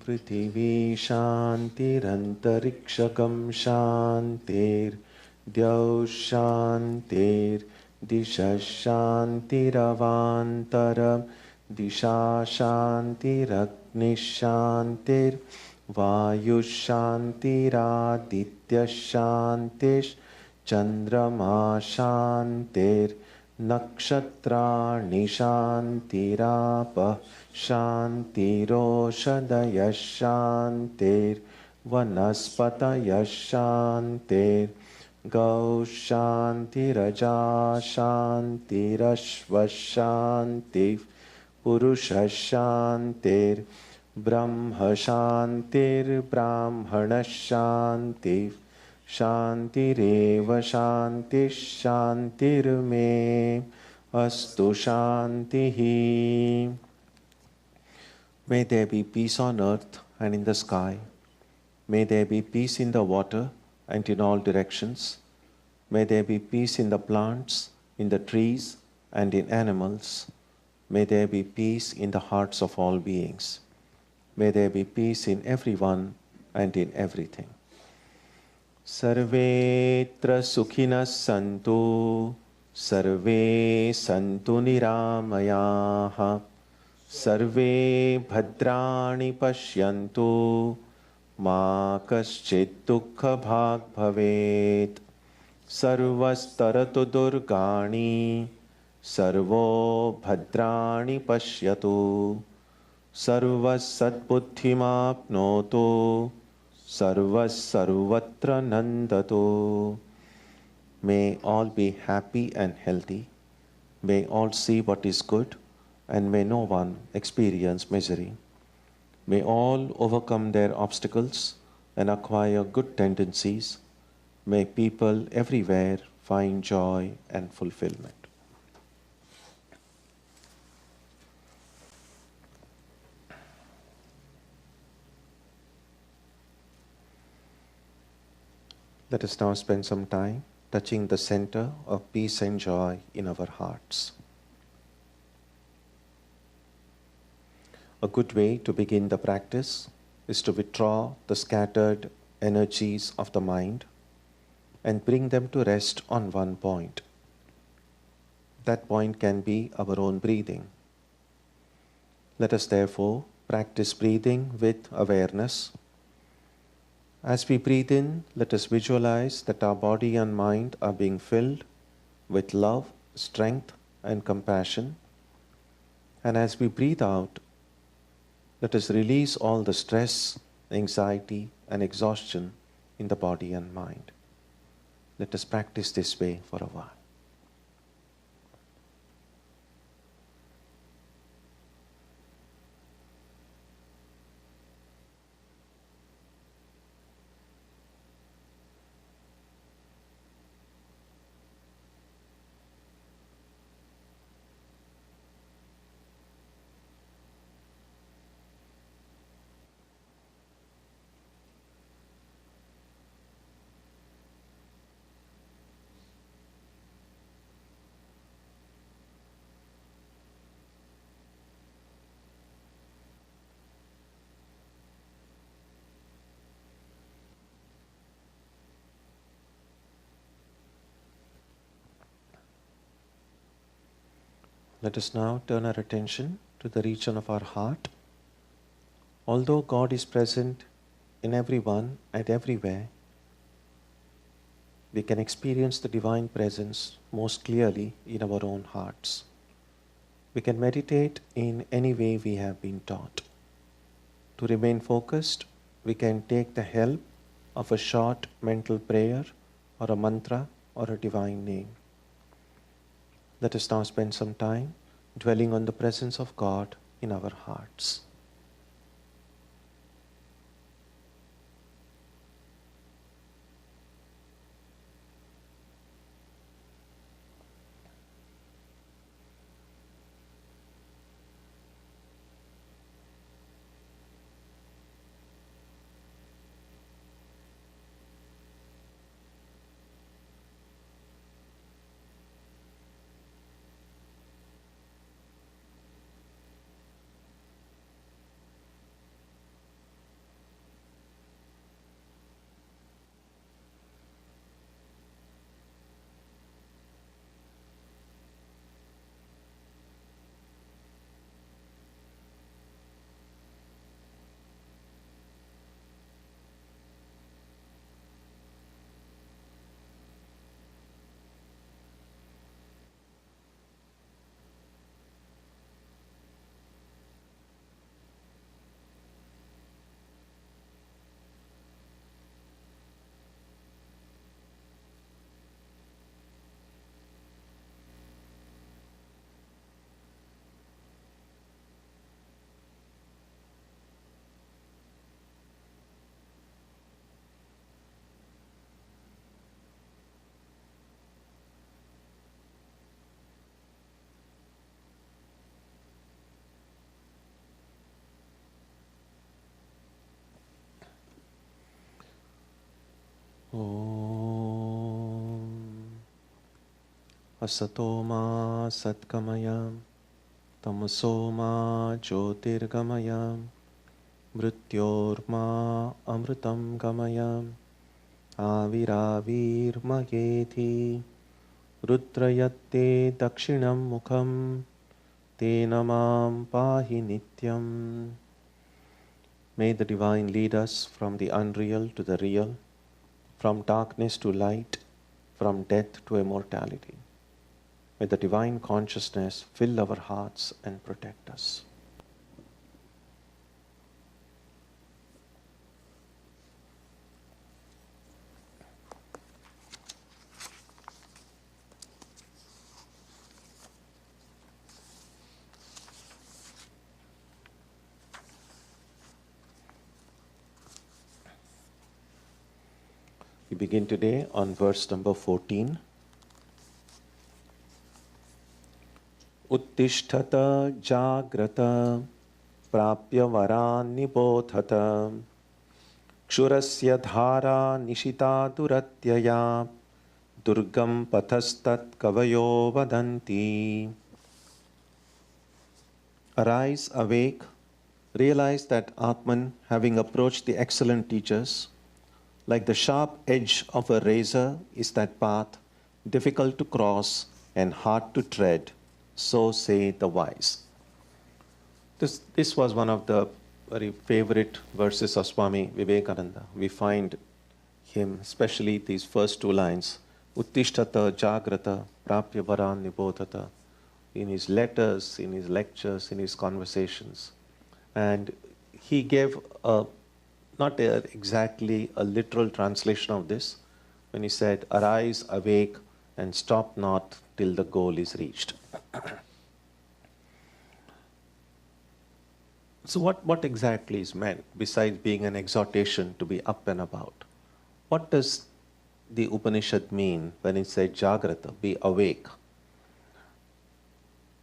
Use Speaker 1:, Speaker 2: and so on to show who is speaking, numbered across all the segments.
Speaker 1: पृथिवी शान्तिरन्तरिक्षकं शान्तिर् द्यौः शान्तिर्दिशः शान्तिरवान्तरं दिशा शान्तिरग्निः शान्तिर्वायुः शान्तिरादित्यः शान्तिश्चन्द्रमा शान्तिर्नक्षत्राणि शान्तिरापः शान्तिरोषधयः शान्तिर्वनस्पतयः शान्तिर्गौः शान्तिरजा शान्तिरश्वः शान्तिः पुरुषः शान्तिर्ब्रह्म शान्तिर्ब्राह्मणः शान्तिः शान्तिरेव शान्तिः शान्तिर्मे अस्तु शान्तिः. May there be peace on earth and in the sky. May there be peace in the water and in all directions. May there be peace in the plants, in the trees, and in animals. May there be peace in the hearts of all beings. May there be peace in everyone and in everything. Sarvetra sukhinas santu, sarve santu niramayaha. Sarve bhadrani pashyantu ma kaschit dukkha bhag bhavet. Sarvastaratu durgani sarvo bhadrani pashyatu. Sarvas sadbuddhimapnotu sarvas sarvatra nandatu. May all be happy and healthy. May all see what is good, and may no one experience misery. May all overcome their obstacles and acquire good tendencies. May people everywhere find joy and fulfillment. Let us now spend some time touching the center of peace and joy in our hearts. A good way to begin the practice is to withdraw the scattered energies of the mind and bring them to rest on one point. That point can be our own breathing. Let us therefore practice breathing with awareness. As we breathe in, let us visualize that our body and mind are being filled with love, strength, and compassion. And as we breathe out, let us release all the stress, anxiety, and exhaustion in the body and mind. Let us practice this way for a while. Let us now turn our attention to the region of our heart. Although God is present in everyone and everywhere, we can experience the divine presence most clearly in our own hearts. We can meditate in any way we have been taught. To remain focused, we can take the help of a short mental prayer or a mantra or a divine name. Let us now spend some time dwelling on the presence of God in our hearts. Om Asatoma Satkamayam Tamasoma Jyotirgamayam Mrityorma Amritam Gamayam Aviravirmayethi Rudrayatte Dakshinam Mukham Tenamam Pahi Nityam. May the Divine lead us from the unreal to the real, from darkness to light, from death to immortality. May the Divine Consciousness fill our hearts and protect us. We begin today on verse number 14. Uttishtata jagrata prapya varan nibodhata kshurasya dhara nishita duratyaya durgam pathastat kavayo vadanti. Arise, awake, realize that Atman, having approached the excellent teachers, like the sharp edge of a razor is that path, difficult to cross and hard to tread, so say the wise. This was one of the very favorite verses of Swami Vivekananda. We find him, especially these first two lines, Uttishtata Jagrata Prapya Varan Nibodhata, in his letters, in his lectures, in his conversations. And he gave exactly a literal translation of this when he said, arise, awake, and stop not till the goal is reached. So what exactly is meant, besides being an exhortation to be up and about? What does the Upanishad mean when it says Jagrata, be awake?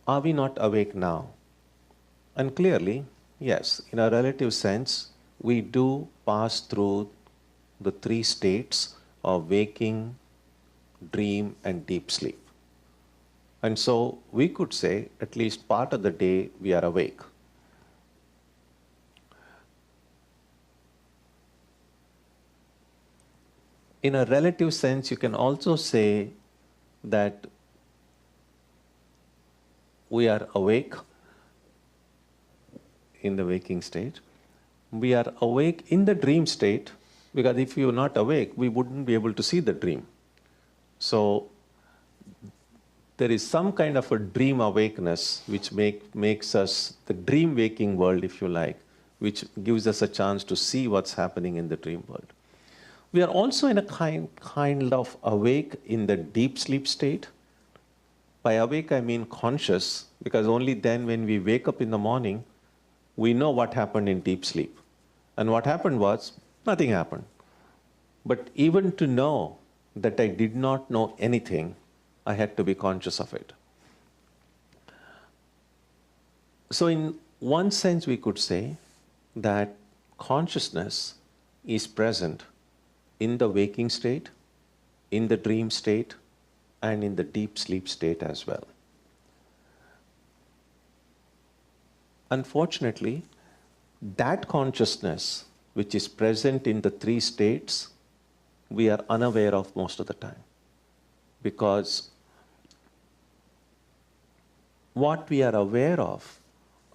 Speaker 1: Are we not awake now? And clearly, yes, in a relative sense, we do pass through the three states of waking, dream, and deep sleep. And so we could say at least part of the day we are awake. In a relative sense, you can also say that we are awake in the waking state. We are awake in the dream state, because if you are not awake, we wouldn't be able to see the dream. So there is some kind of a dream awakeness which makes us the dream waking world, if you like, which gives us a chance to see what's happening in the dream world. We are also in a kind of awake in the deep sleep state, By awake, I mean conscious, because only then when we wake up in the morning, we know what happened in deep sleep. And what happened was, nothing happened. But even to know that I did not know anything, I had to be conscious of it. So in one sense, we could say that consciousness is present in the waking state, in the dream state, and in the deep sleep state as well. Unfortunately, that consciousness which is present in the three states, we are unaware of most of the time. Because what we are aware of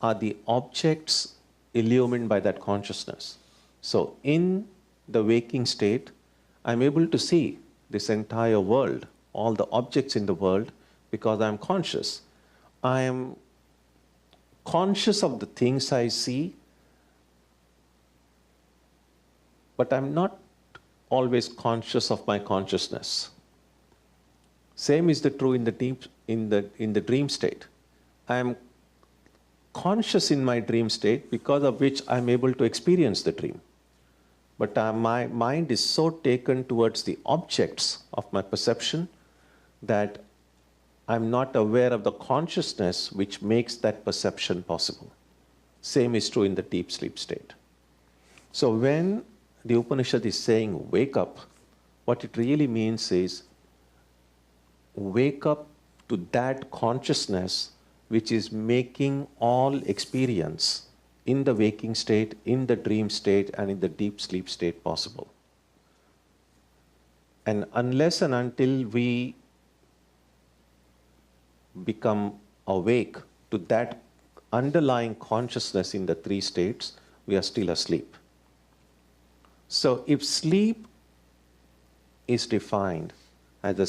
Speaker 1: are the objects illumined by that consciousness. So in the waking state, I'm able to see this entire world, all the objects in the world, because I'm conscious. I am conscious of the things I see, but I'm not always conscious of my consciousness. Same is the true in the dream state. I am conscious in my dream state, because of which I'm able to experience the dream. But my mind is so taken towards the objects of my perception that I'm not aware of the consciousness which makes that perception possible. Same is true in the deep sleep state. So when the Upanishad is saying wake up, what it really means is wake up to that consciousness which is making all experience in the waking state, in the dream state, and in the deep sleep state possible. And unless and until we become awake to that underlying consciousness in the three states, we are still asleep. So if sleep is defined as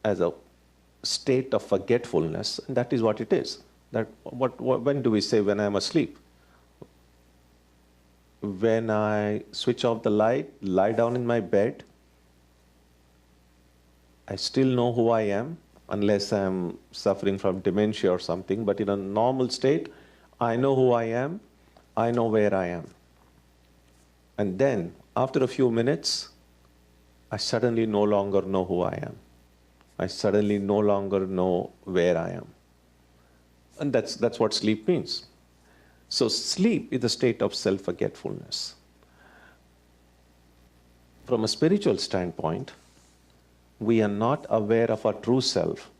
Speaker 1: a state of forgetfulness, and that is what it is. When do we say when I'm asleep? When I switch off the light, lie down in my bed, I still know who I am, unless I'm suffering from dementia or something. But in a normal state, I know who I am, I know where I am. And then, after a few minutes, I suddenly no longer know who I am. I suddenly no longer know where I am. And that's what sleep means. So sleep is a state of self-forgetfulness. From a spiritual standpoint, we are not aware of our true self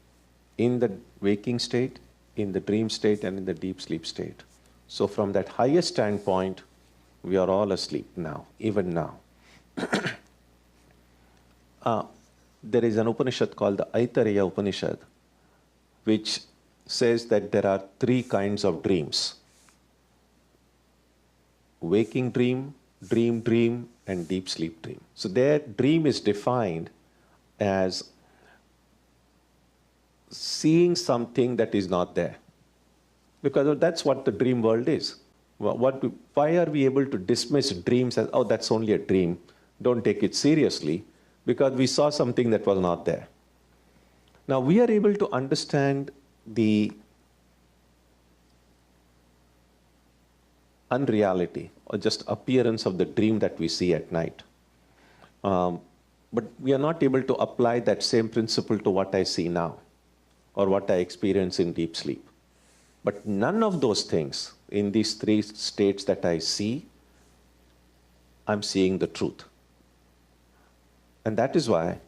Speaker 1: in the waking state, in the dream state, and in the deep sleep state. So from that higher standpoint, we are all asleep now, even now. There is an Upanishad called the Aitareya Upanishad, which says that there are three kinds of dreams: waking dream, dream, and deep sleep dream. So their dream is defined as seeing something that is not there. Because that's what the dream world is. Why are we able to dismiss dreams as, oh, that's only a dream, don't take it seriously? Because we saw something that was not there. Now we are able to understand the unreality or just appearance of the dream that we see at night. But we are not able to apply that same principle to what I see now or what I experience in deep sleep. But none of those things in these three states that I see, I'm seeing the truth. And that is why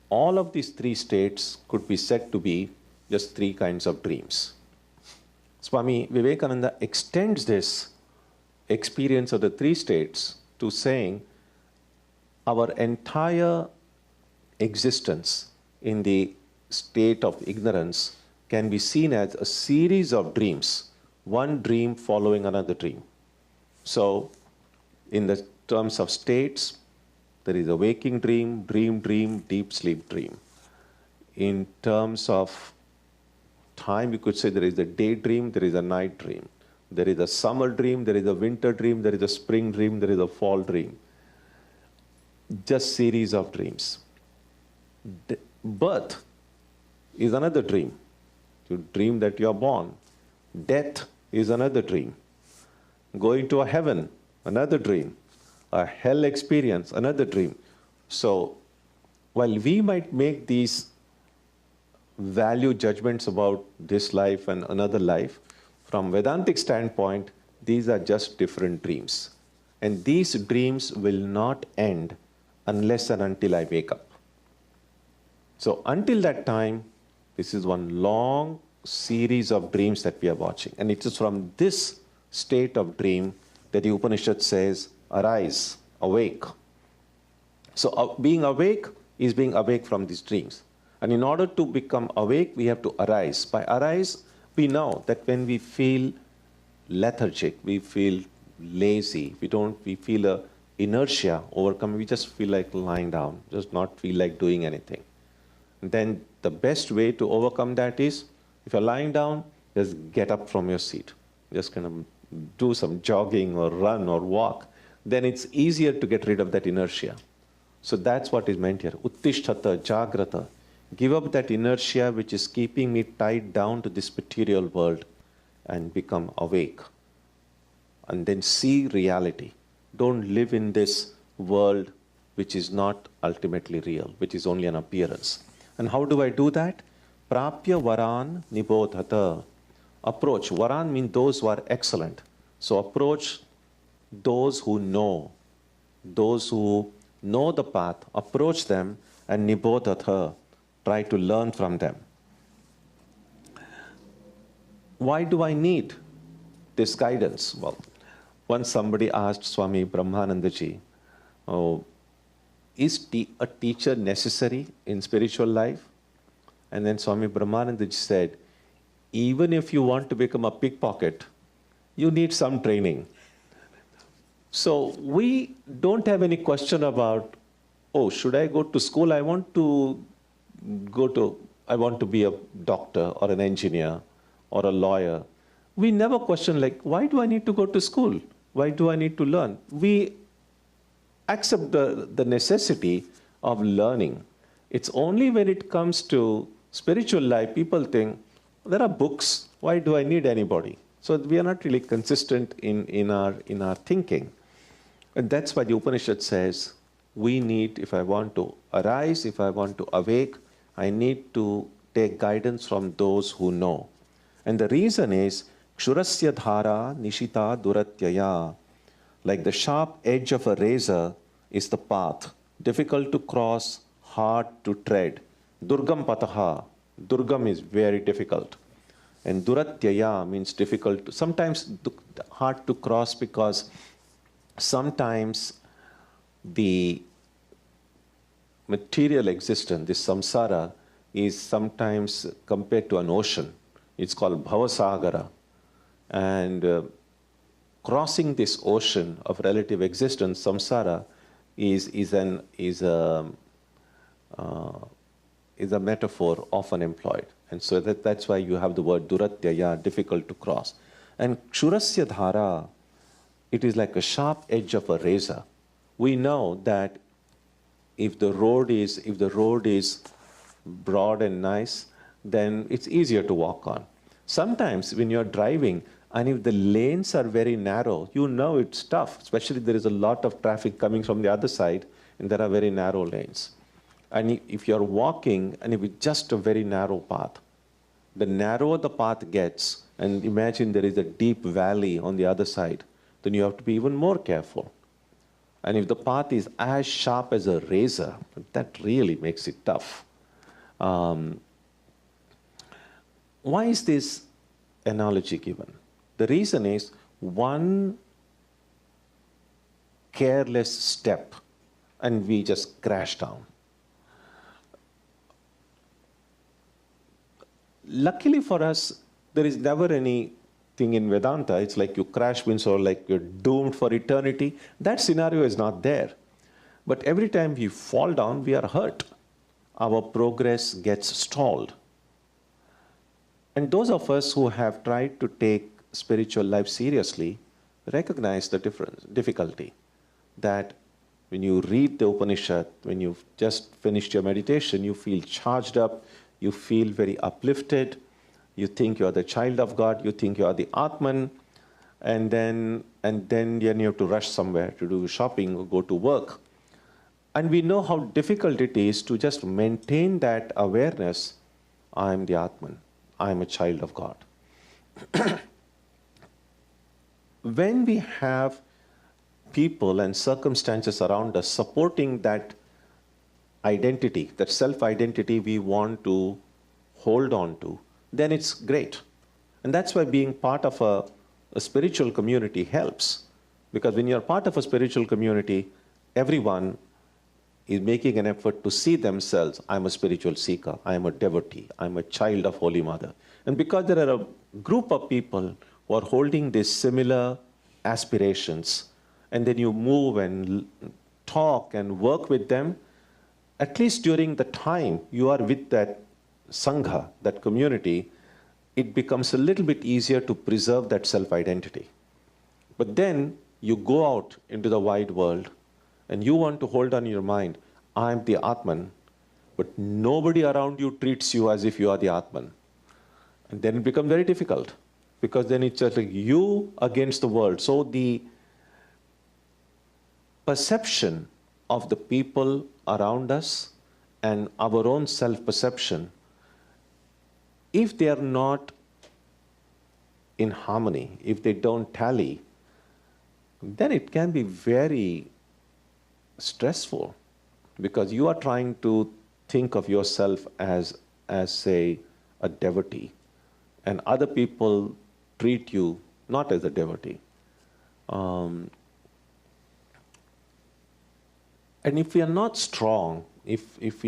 Speaker 1: all of these three states could be said to be just three kinds of dreams. Swami Vivekananda extends this experience of the three states to saying our entire existence in the state of ignorance can be seen as a series of dreams, one dream following another dream. So, in the terms of states, there is a waking dream, dream, deep sleep dream. In terms of time, you could say there is a daydream, there is a night dream. There is a summer dream, there is a winter dream, there is a spring dream, there is a fall dream. Just series of dreams. Birth is another dream. You dream that you are born. Death is another dream. Going to a heaven, another dream. A hell experience, another dream. So, while we might make these value judgments about this life and another life, from Vedantic standpoint, these are just different dreams. And these dreams will not end unless and until I wake up. So until that time, this is one long series of dreams that we are watching. And it is from this state of dream that the Upanishad says, arise, awake. So being awake is being awake from these dreams. And in order to become awake, we have to arise. By arise, we know that when we feel lethargic, we feel lazy, we feel a inertia overcome, we just feel like lying down, just not feel like doing anything. And then the best way to overcome that is, if you're lying down, just get up from your seat. Just kind of do some jogging or run or walk. Then it's easier to get rid of that inertia. So that's what is meant here. Uttishtata, jagrata. Give up that inertia which is keeping me tied down to this material world and become awake. And then see reality. Don't live in this world which is not ultimately real, which is only an appearance. And how do I do that? Prapya varan nibodhata. Approach. Varan means those who are excellent. So approach those who know the path, approach them and nibodhata. Try to learn from them. Why do I need this guidance? Well, once somebody asked Swami Brahmanandaji, is a teacher necessary in spiritual life? And then Swami Brahmanandaji said, even if you want to become a pickpocket, you need some training. So we don't have any question about, oh, should I go to school? I want to be a doctor or an engineer or a lawyer. We never question like, why do I need to go to school? Why do I need to learn? We accept the necessity of learning. It's only when it comes to spiritual life, people think, there are books, why do I need anybody? So we are not really consistent in our thinking. And that's why the Upanishad says, we need, if I want to arise, if I want to awake, I need to take guidance from those who know. And the reason is, Kshurasya dhara nishita duratyaya. Like the sharp edge of a razor is the path, difficult to cross, hard to tread. Durgam pataha. Durgam is very difficult. And duratyaya means difficult, sometimes hard to cross, because sometimes the material existence, this samsara, is sometimes compared to an ocean. It's called bhavasagara. And crossing this ocean of relative existence, samsara, is a metaphor often employed. And so that's why you have the word duratyaya, difficult to cross. And kshurasya dhara, it is like a sharp edge of a razor. We know that if the road is broad and nice, then it's easier to walk on. Sometimes when you're driving, and if the lanes are very narrow, you know it's tough, especially if there is a lot of traffic coming from the other side, and there are very narrow lanes. And if you're walking, and if it's just a very narrow path, the narrower the path gets, and imagine there is a deep valley on the other side, then you have to be even more careful. And if the path is as sharp as a razor, that really makes it tough. Why is this analogy given? The reason is, one careless step and we just crash down. Luckily for us, there is never anything in Vedanta. It's like you crash means or like you're doomed for eternity. That scenario is not there. But every time we fall down, we are hurt. Our progress gets stalled. And those of us who have tried to take spiritual life seriously recognize the difficulty. That when you read the Upanishad, when you've just finished your meditation, you feel charged up, you feel very uplifted, You think you are the child of God, you think you are the Atman, and then you have to rush somewhere to do shopping or go to work. And we know how difficult it is to just maintain that awareness. I am the Atman. I am a child of God. When we have people and circumstances around us supporting that identity, that self-identity we want to hold on to, then it's great. And that's why being part of a spiritual community helps. Because when you're part of a spiritual community, everyone is making an effort to see themselves. I'm a spiritual seeker. I'm a devotee. I'm a child of Holy Mother. And because there are a group of people who are holding these similar aspirations, and then you move and talk and work with them, at least during the time you are with that Sangha, that community, it becomes a little bit easier to preserve that self-identity. But then you go out into the wide world and you want to hold on your mind, I'm the Atman, but nobody around you treats you as if you are the Atman. And then it becomes very difficult, because then it's just like you against the world. So the perception of the people around us and our own self-perception, if they are not in harmony, if they don't tally, then it can be very stressful, because you are trying to think of yourself as say, a devotee, and other people treat you not as a devotee. And if we are not strong, if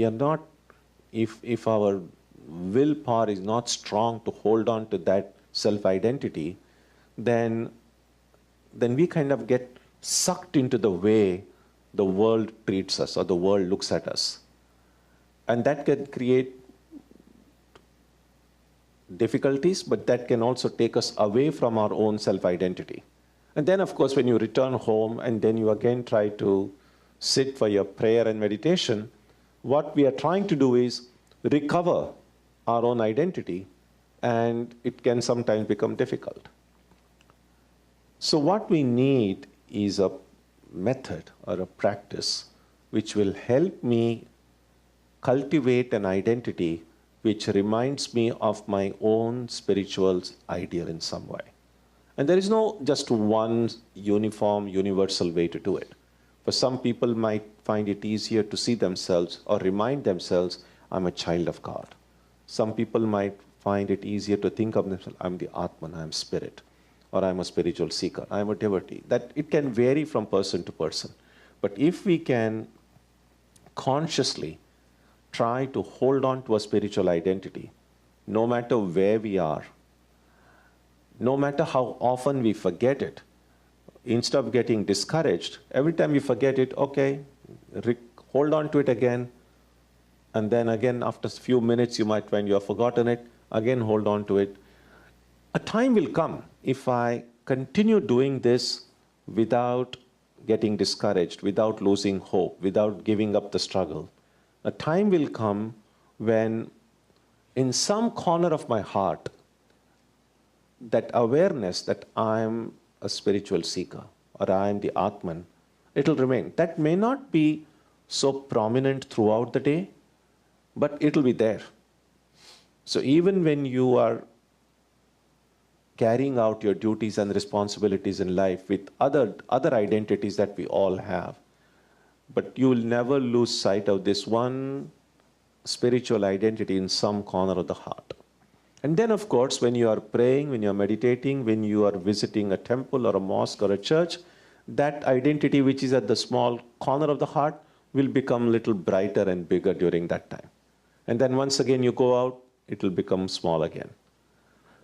Speaker 1: our willpower is not strong to hold on to that self-identity, then we kind of get sucked into the way the world treats us or the world looks at us. And that can create difficulties, but that can also take us away from our own self-identity. And then, of course, when you return home and then you again try to sit for your prayer and meditation, what we are trying to do is recover our own identity, and it can sometimes become difficult. So what we need is a method or a practice which will help me cultivate an identity which reminds me of my own spiritual ideal in some way. And there is no just one uniform, universal way to do it. For some people might find it easier to see themselves or remind themselves, I'm a child of God. Some people might find it easier to think of themselves, I'm the Atman, I'm spirit, or I'm a spiritual seeker, I'm a devotee. That it can vary from person to person. But if we can consciously try to hold on to a spiritual identity, no matter where we are, no matter how often we forget it, instead of getting discouraged, every time you forget it, okay, hold on to it again, and then again after a few minutes you might find you have forgotten it, again hold on to it. A time will come, if I continue doing this without getting discouraged, without losing hope, without giving up the struggle, a time will come when in some corner of my heart, that awareness that I'm a spiritual seeker or I am the Atman, it will remain. That may not be so prominent throughout the day, but it will be there. So even when you are carrying out your duties and responsibilities in life with other identities that we all have, but you will never lose sight of this one spiritual identity in some corner of the heart. And then, of course, when you are praying, when you are meditating, when you are visiting a temple or a mosque or a church, that identity which is at the small corner of the heart will become a little brighter and bigger during that time. And then once again you go out, it will become small again.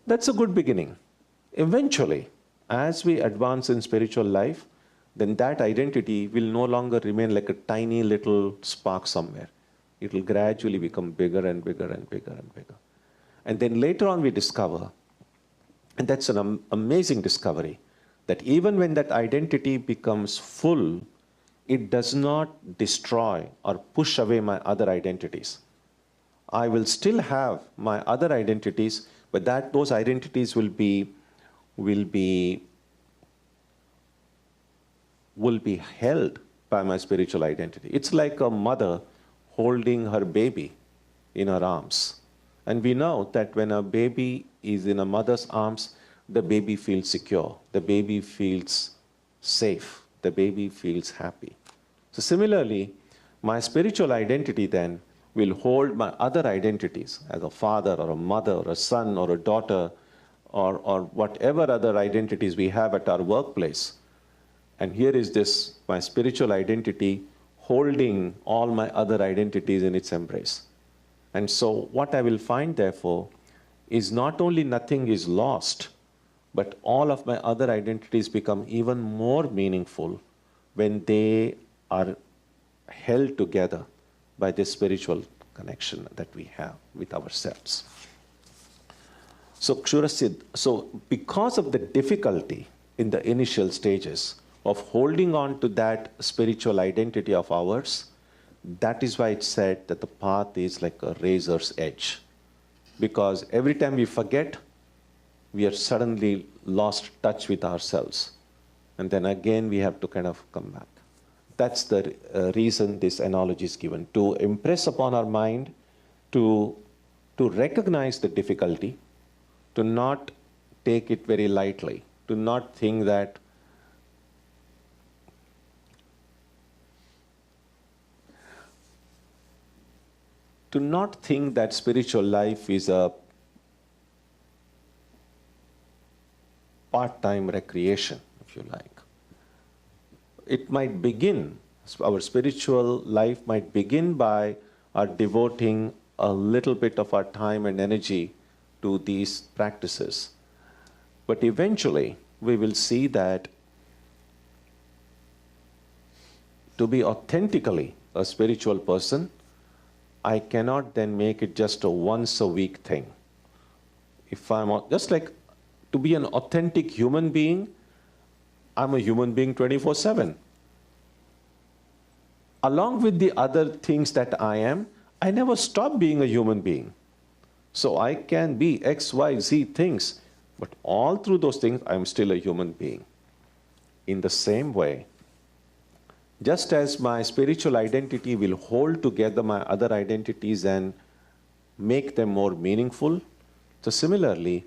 Speaker 1: That's a good beginning. Eventually, as we advance in spiritual life, then that identity will no longer remain like a tiny little spark somewhere. It will gradually become bigger and bigger and bigger and bigger. And then later on we discover, and that's an amazing discovery, that even when that identity becomes full, it does not destroy or push away my other identities. I will still have my other identities, But those identities will be held by my spiritual identity. It's like a mother holding her baby in her arms. And we know that when a baby is in a mother's arms, the baby feels secure, the baby feels safe, the baby feels happy. So similarly, my spiritual identity then will hold my other identities as a father or a mother or a son or a daughter or whatever other identities we have at our workplace. And here is this, my spiritual identity holding all my other identities in its embrace. And so what I will find, therefore, is not only nothing is lost, but all of my other identities become even more meaningful when they are held together by this spiritual connection that we have with ourselves. So because of the difficulty in the initial stages of holding on to that spiritual identity of ours, that is why it's said that the path is like a razor's edge. Because every time we forget, we are suddenly lost touch with ourselves. And then again we have to kind of come back. That's the reason this analogy is given, to impress upon our mind, to recognize the difficulty, to not take it very lightly, to not think that spiritual life is a part-time recreation, if you like. It might begin, our spiritual life might begin by our devoting a little bit of our time and energy to these practices. But eventually, we will see that to be authentically a spiritual person, I cannot then make it just a once-a-week thing. If I'm just like to be an authentic human being, I'm a human being 24/7. Along with the other things that I am, I never stop being a human being. So I can be X, Y, Z things, but all through those things, I'm still a human being. In the same way, just as my spiritual identity will hold together my other identities and make them more meaningful, so similarly,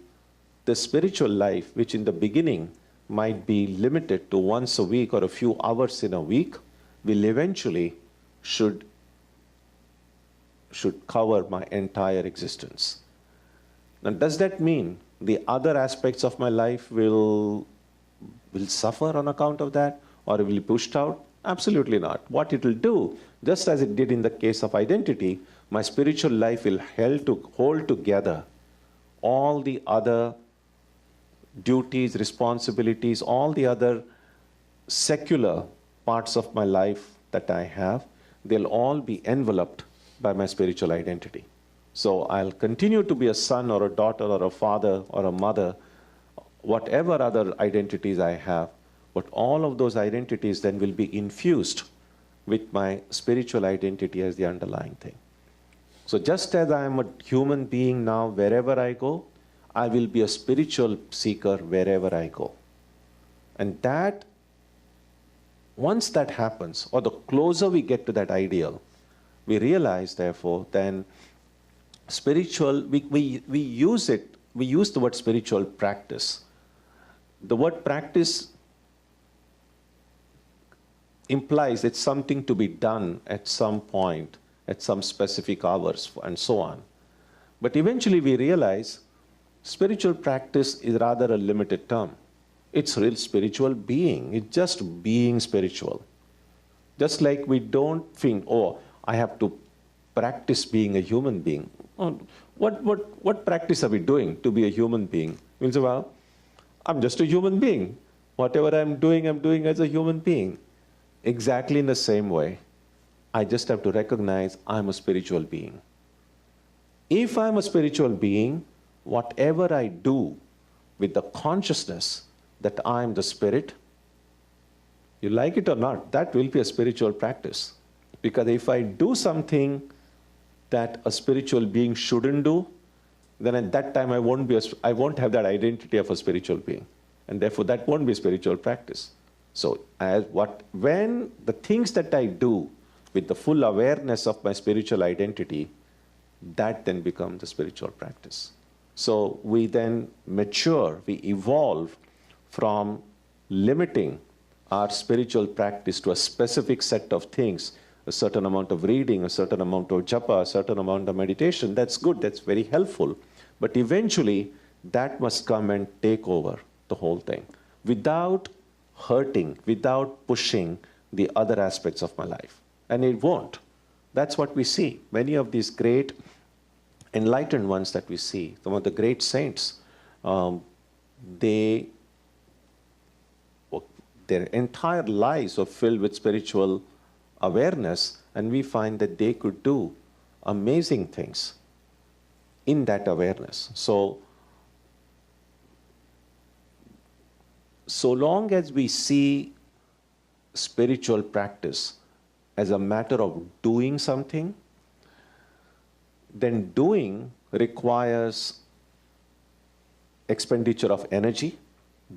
Speaker 1: the spiritual life, which in the beginning might be limited to once a week or a few hours in a week, will eventually should cover my entire existence. Now, does that mean the other aspects of my life will suffer on account of that, or will be pushed out? Absolutely not. What it will do, just as it did in the case of identity, my spiritual life will hold together all the other duties, responsibilities, all the other secular parts of my life that I have. They'll all be enveloped by my spiritual identity. So I'll continue to be a son or a daughter or a father or a mother, whatever other identities I have, but all of those identities then will be infused with my spiritual identity as the underlying thing. So just as I am a human being now wherever I go, I will be a spiritual seeker wherever I go. And that, once that happens, or the closer we get to that ideal, we realize, therefore, then spiritual, we use the word spiritual practice. The word practice implies it's something to be done at some point, at some specific hours, and so on. But eventually we realize spiritual practice is rather a limited term. It's real spiritual being. It's just being spiritual. Just like we don't think, oh, I have to practice being a human being. Oh, what practice are we doing to be a human being? We'll say, well, I'm just a human being. Whatever I'm doing as a human being. Exactly in the same way, I just have to recognize I'm a spiritual being. If I'm a spiritual being, whatever I do with the consciousness that I'm the spirit, you like it or not, that will be a spiritual practice. Because if I do something that a spiritual being shouldn't do, then at that time I won't have that identity of a spiritual being. And therefore that won't be spiritual practice. So when the things that I do with the full awareness of my spiritual identity, that then becomes the spiritual practice. So we then mature, we evolve from limiting our spiritual practice to a specific set of things, a certain amount of reading, a certain amount of japa, a certain amount of meditation. That's good, that's very helpful. But eventually, that must come and take over the whole thing without hurting, without pushing the other aspects of my life. And it won't. That's what we see. Many of these great enlightened ones that we see, some of the great saints, their entire lives are filled with spiritual awareness, and we find that they could do amazing things in that awareness. So long as we see spiritual practice as a matter of doing something, then doing requires expenditure of energy.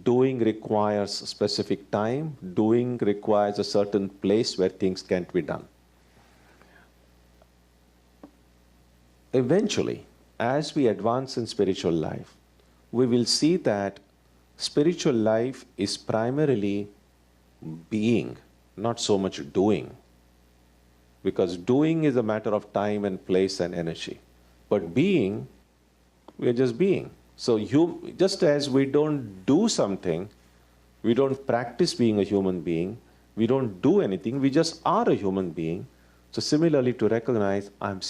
Speaker 1: Doing requires specific time. Doing requires a certain place where things can't be done. Eventually, as we advance in spiritual life, we will see that spiritual life is primarily being, not so much doing. Because doing is a matter of time and place and energy. But being, we are just being. So just as we don't do something, we don't practice being a human being, we don't do anything, we just are a human being. So similarly, to recognize I am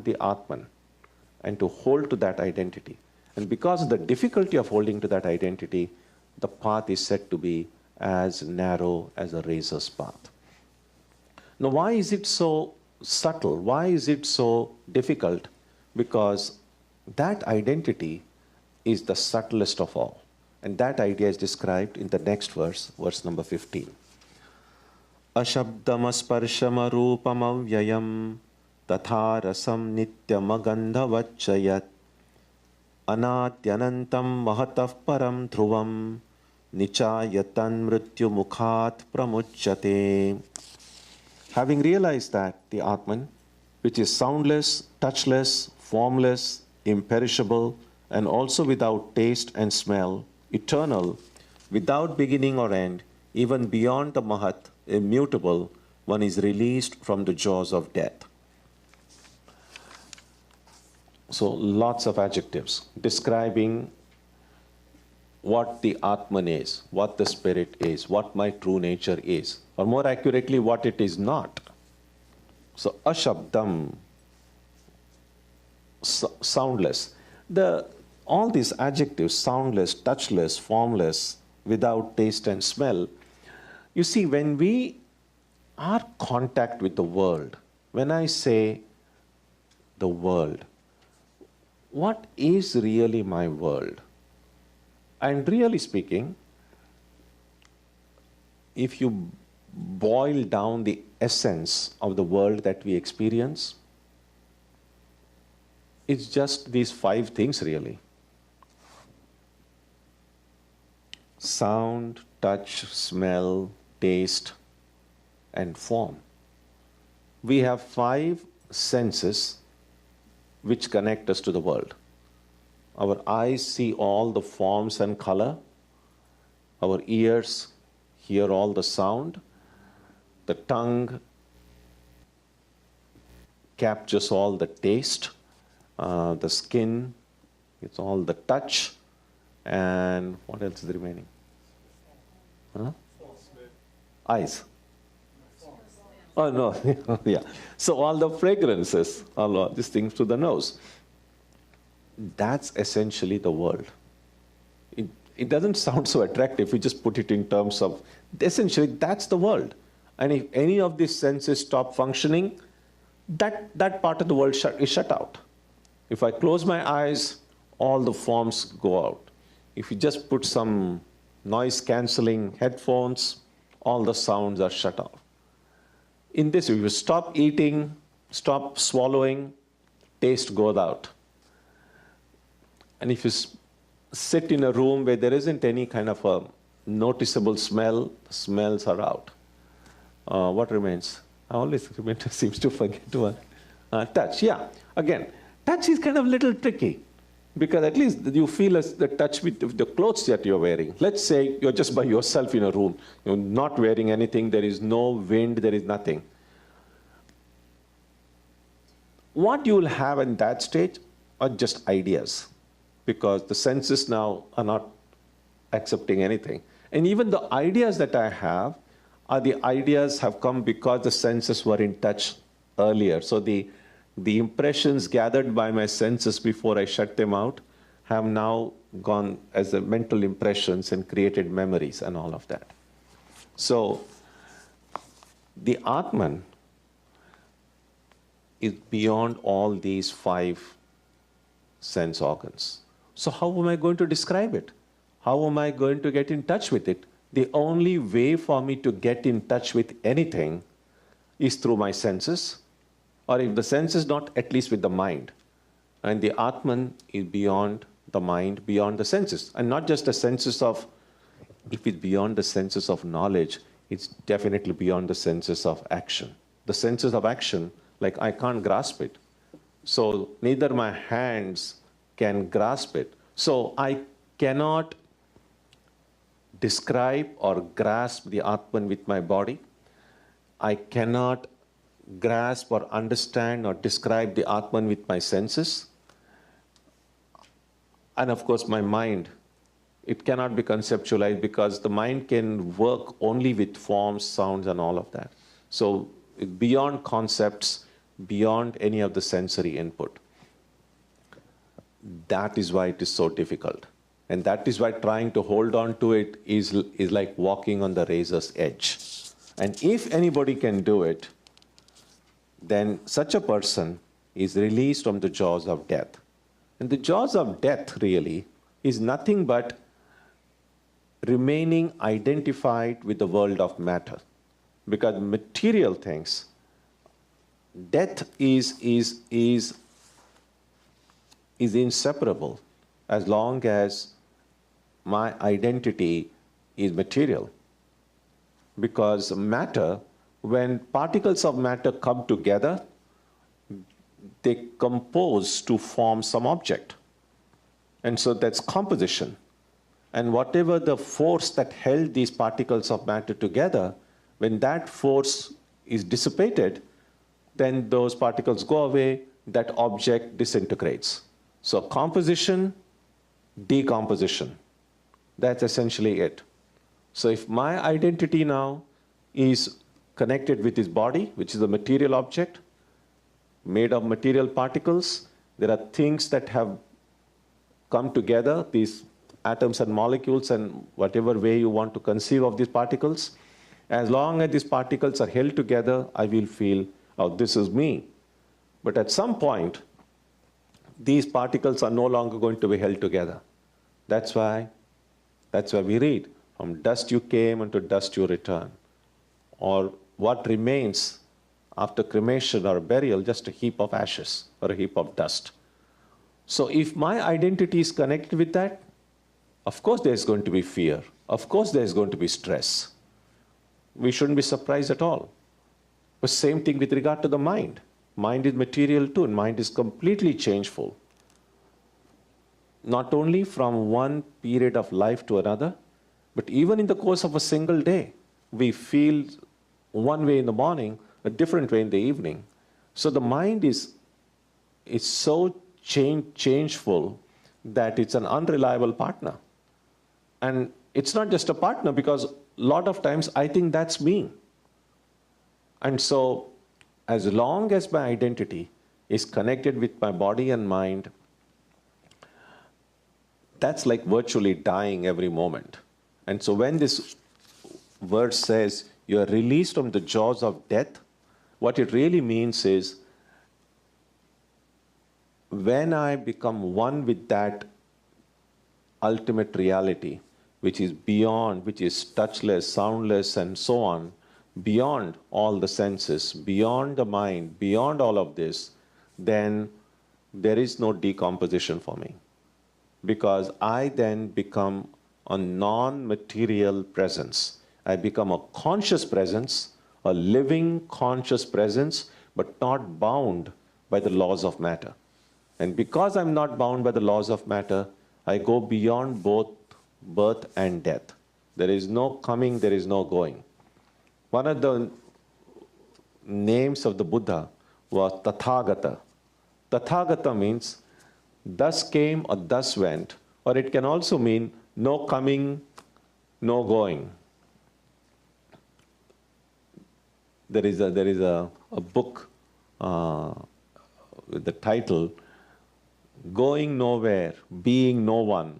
Speaker 1: the Atman, and to hold to that identity. And because of the difficulty of holding to that identity, the path is said to be as narrow as a razor's path. Now, why is it so subtle? Why is it so difficult? Because that identity is the subtlest of all. And that idea is described in the next verse, verse number 15. Ashabdamasparsham arupam avyayam tatha rasam nityam agandhavachayat anatyanantam mahatah param dhruvam nichayatan mrityu mukhat pramuchyate. Having realized that the Atman, which is soundless, touchless, formless, imperishable, and also without taste and smell, eternal, without beginning or end, even beyond the Mahat, immutable, one is released from the jaws of death. So lots of adjectives describing what the Atman is, what the spirit is, what my true nature is, or more accurately, what it is not. So ashabdam, soundless. All these adjectives, soundless, touchless, formless, without taste and smell, you see, when we are contact with the world, when I say the world, what is really my world? And really speaking, if you boil down the essence of the world that we experience, it's just these 5 things really. Sound, touch, smell, taste, and form. We have 5 senses which connect us to the world. Our eyes see all the forms and color. Our ears hear all the sound. The tongue captures all the taste. The skin, it's all the touch. And what else is remaining? Huh? Eyes. Oh, no. Yeah. So all the fragrances, all these things to the nose. That's essentially the world. It doesn't sound so attractive if you just put it in terms of, essentially, that's the world. And if any of these senses stop functioning, that part of the world is shut out. If I close my eyes, all the forms go out. If you just put some noise-canceling headphones, all the sounds are shut off. In this, if you stop eating, stop swallowing, taste goes out. And if you sit in a room where there isn't any kind of a noticeable smell, the smells are out. What remains? I always seems to forget one. Touch, yeah. Again, touch is kind of a little tricky because at least you feel the touch with the clothes that you're wearing. Let's say you're just by yourself in a room. You're not wearing anything. There is no wind. There is nothing. What you will have in that stage are just ideas because the senses now are not accepting anything. And even the ideas that I have are the ideas have come because the senses were in touch earlier. So the impressions gathered by my senses before I shut them out have now gone as the mental impressions and created memories and all of that. So the Atman is beyond all these 5 sense organs. So how am I going to describe it? How am I going to get in touch with it? The only way for me to get in touch with anything is through my senses, or if the senses not, at least with the mind. And the Atman is beyond the mind, beyond the senses. And not just the senses of, if it's beyond the senses of knowledge, it's definitely beyond the senses of action. The senses of action, like I can't grasp it. So neither my hands can grasp it. So I cannot describe or grasp the Atman with my body. I cannot grasp or understand or describe the Atman with my senses. And of course, my mind, it cannot be conceptualized because the mind can work only with forms, sounds, and all of that. So beyond concepts, beyond any of the sensory input. That is why it is so difficult. And that is why trying to hold on to it is like walking on the razor's edge. And if anybody can do it, then such a person is released from the jaws of death. And the jaws of death really is nothing but remaining identified with the world of matter. Because material things, death is inseparable as long as my identity is material. Because matter, when particles of matter come together, they compose to form some object. And so that's composition. And whatever the force that held these particles of matter together, when that force is dissipated, then those particles go away, that object disintegrates. So composition, decomposition. That's essentially it. So if my identity now is connected with this body, which is a material object, made of material particles, there are things that have come together, these atoms and molecules and whatever way you want to conceive of these particles. As long as these particles are held together, I will feel, oh, this is me. But at some point, these particles are no longer going to be held together. That's why we read, from dust you came and to dust you return. Or what remains after cremation or burial, just a heap of ashes or a heap of dust. So if my identity is connected with that, of course there's going to be fear. Of course there's going to be stress. We shouldn't be surprised at all. But same thing with regard to the mind. Mind is material too, and mind is completely changeful. Not only from one period of life to another, but even in the course of a single day, we feel one way in the morning, a different way in the evening. So the mind is so changeful that it's an unreliable partner. And it's not just a partner, because a lot of times I think that's me. And so as long as my identity is connected with my body and mind, that's like virtually dying every moment. And so when this verse says you are released from the jaws of death, what it really means is when I become one with that ultimate reality, which is beyond, which is touchless, soundless, and so on, beyond all the senses, beyond the mind, beyond all of this, then there is no decomposition for me. because I then become a non-material presence. I become a conscious presence, a living conscious presence, but not bound by the laws of matter. And because I'm not bound by the laws of matter, I go beyond both birth and death. There is no coming, there is no going. One of the names of the Buddha was Tathagata. Tathagata means thus came or thus went, or it can also mean no coming, no going. There is a book with the title Going Nowhere, Being No One.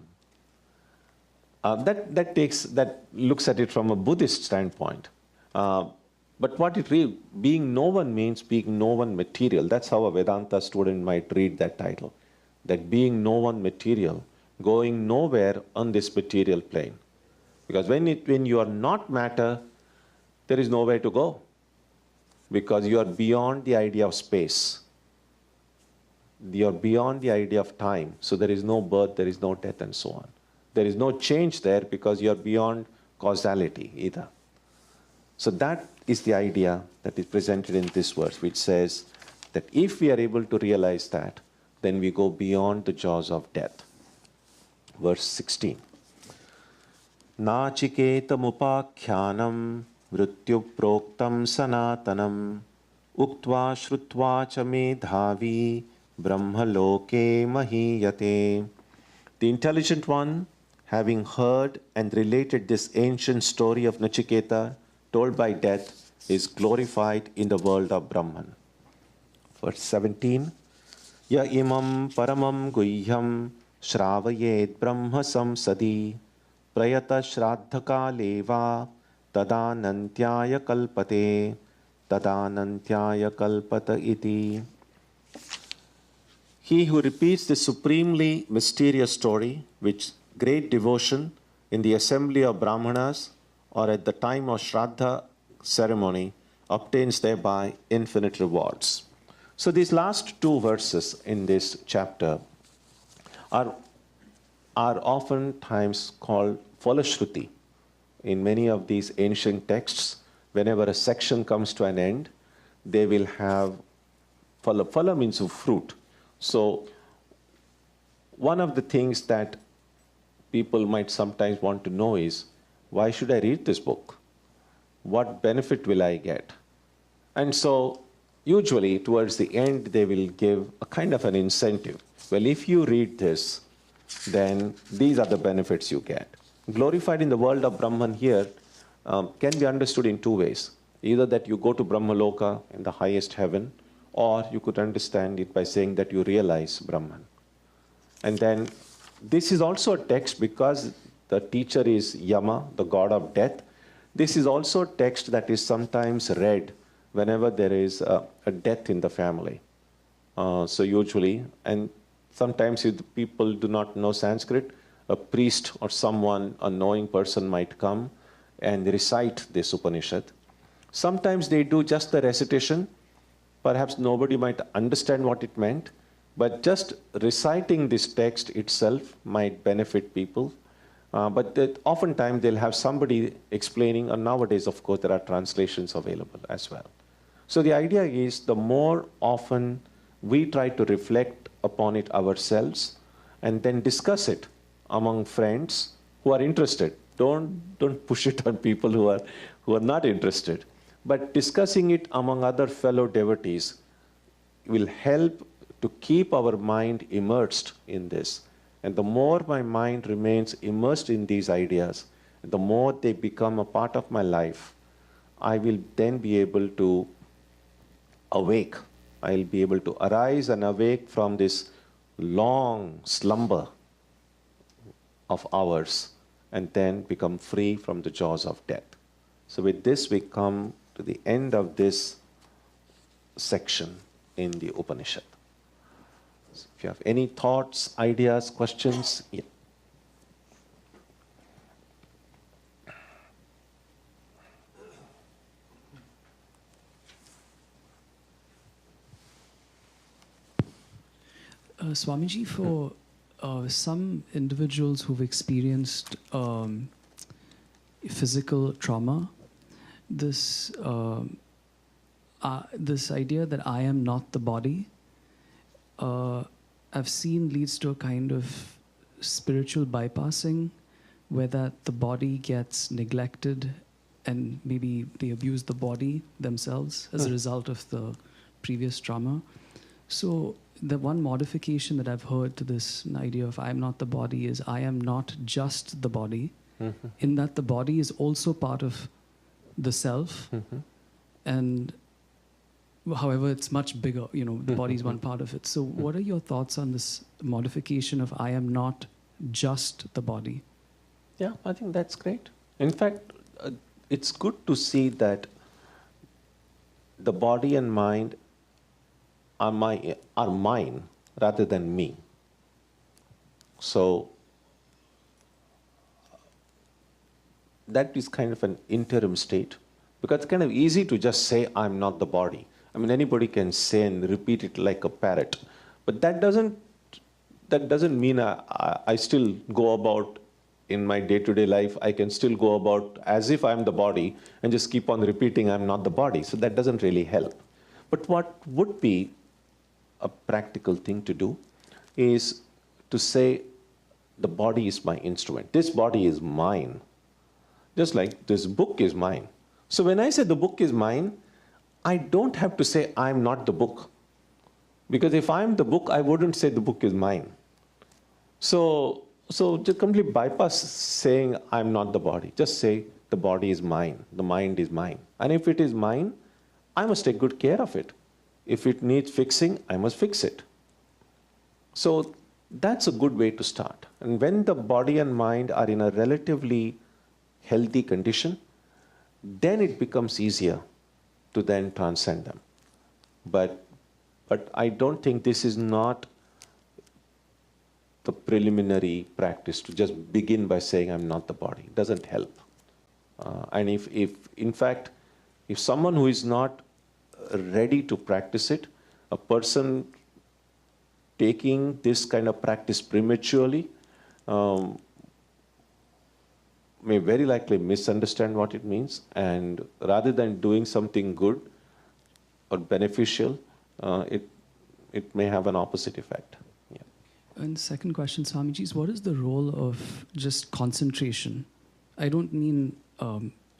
Speaker 1: That looks at it from a Buddhist standpoint. But what it really, being no one means being no one material. That's how a Vedanta student might read that title. That being no one material, going nowhere on this material plane. Because when you are not matter, there is nowhere to go. Because you are beyond the idea of space. You are beyond the idea of time. So there is no birth, there is no death, and so on. There is no change there because you are beyond causality either. So that is the idea that is presented in this verse, which says that if we are able to realize that, then we go beyond the jaws of death. Verse 16. Nachiketa mupakhyanam mrityu proktam sanatanam uktva shrutva cha medhavi brahma loke mahiyate. The intelligent one, having heard and related this ancient story of Nachiketa told by death, is glorified in the world of Brahman. Verse 17. Ya imam paramam guhyam shravayet brahma samsadi prayata shraddhaka leva tadanantyaya kalpate tadanantyaya kalpata iti. He who repeats this supremely mysterious story with great devotion in the assembly of Brahmanas or at the time of Shraddha ceremony obtains thereby infinite rewards. So these last two verses in this chapter are oftentimes called Phalashruti. In many of these ancient texts, whenever a section comes to an end, they will have phala. Phala means fruit. So one of the things that people might sometimes want to know is, why should I read this book? What benefit will I get? And so usually towards the end they will give a kind of an incentive. Well, if you read this, then these are the benefits you get. Glorified in the world of Brahman here can be understood in two ways. Either that you go to Brahmaloka in the highest heaven, or you could understand it by saying that you realize Brahman. And then this is also a text because the teacher is Yama, the god of death. This is also a text that is sometimes read whenever there is a death in the family. So usually, and sometimes if the people do not know Sanskrit, a priest or someone, a knowing person might come and recite this Upanishad. Sometimes they do just the recitation. Perhaps nobody might understand what it meant, but just reciting this text itself might benefit people. But oftentimes they'll have somebody explaining, and nowadays, of course, there are translations available as well. So the idea is the more often we try to reflect upon it ourselves and then discuss it among friends who are interested. Don't push it on people who are not interested. But discussing it among other fellow devotees will help to keep our mind immersed in this. And the more my mind remains immersed in these ideas, the more they become a part of my life, I will then be able to awake. I'll be able to arise and awake from this long slumber of ours and then become free from the jaws of death. So with this we come to the end of this section in the Upanishad. So if you have any thoughts, ideas, questions, yeah.
Speaker 2: Swamiji, for some individuals who've experienced physical trauma, this this idea that I am not the body, I've seen leads to a kind of spiritual bypassing, where that the body gets neglected and maybe they abuse the body themselves as a result of the previous trauma. So the one modification that I've heard to this idea of I am not the body is I am not just the body, in that the body is also part of the self, and however it's much bigger, you know, the body is one part of it. So what are your thoughts on this modification of I am not just the body?
Speaker 1: Yeah, I think that's great. In fact, it's good to see that the body and mind are mine rather than me. So that is kind of an interim state, because it's kind of easy to just say I'm not the body. I mean, anybody can say and repeat it like a parrot, but that doesn't mean I still go about in my day-to-day life. I can still go about as if I'm the body and just keep on repeating I'm not the body. So that doesn't really help. But what would be a practical thing to do is to say the body is my instrument. This body is mine. Just like this book is mine. So when I say the book is mine, I don't have to say I'm not the book. Because if I'm the book, I wouldn't say the book is mine. So just completely bypass saying I'm not the body. Just say the body is mine, the mind is mine. And if it is mine, I must take good care of it. If it needs fixing, I must fix it. So that's a good way to start. And when the body and mind are in a relatively healthy condition, then it becomes easier to then transcend them. But I don't think this is not the preliminary practice to just begin by saying I'm not the body. It doesn't help. And if in fact, if someone who is not ready to practice it, a person taking this kind of practice prematurely may very likely misunderstand what it means, and rather than doing something good or beneficial, it may have an opposite effect. Yeah.
Speaker 2: And the second question, Swamiji, is what is the role of just concentration? I don't mean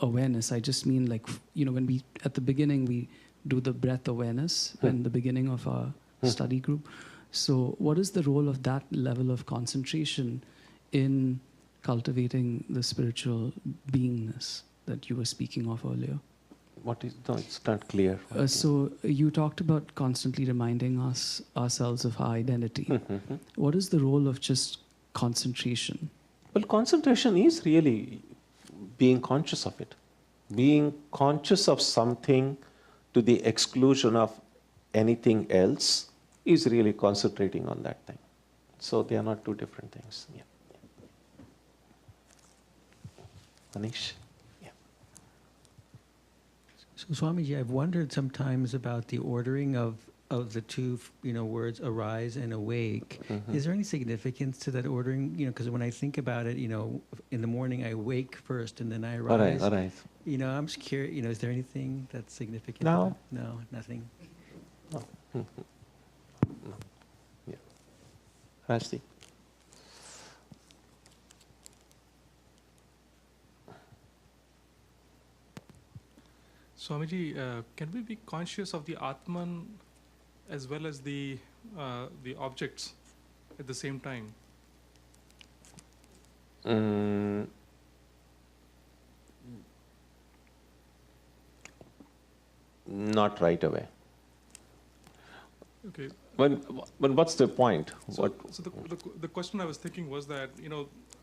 Speaker 2: awareness. I just mean, like, you know, when we, at the beginning, we do the breath awareness in the beginning of our study group. So what is the role of that level of concentration in cultivating the spiritual beingness that you were speaking of earlier?
Speaker 1: What is, no, it's not clear.
Speaker 2: So you talked about constantly reminding ourselves of our identity. What is the role of just concentration?
Speaker 1: Well, concentration is really being conscious of it. Being conscious of something to the exclusion of anything else is really concentrating on that thing. So they are not two different things. Yeah. Anish? Yeah.
Speaker 3: So Swamiji, I've wondered sometimes about the ordering of the two, words arise and awake. Is there any significance to that ordering? Because when I think about it, in the morning I wake first and then I arise.
Speaker 1: All right.
Speaker 3: I'm just curious, is there anything that's significant?
Speaker 1: No.
Speaker 3: No, nothing.
Speaker 1: No. No. Yeah. Rashdi?
Speaker 4: Swamiji, can we be conscious of the Atman as well as the objects at the same time?
Speaker 1: Not right away.
Speaker 4: Okay.
Speaker 1: But what's the point?
Speaker 4: So the question I was thinking was that,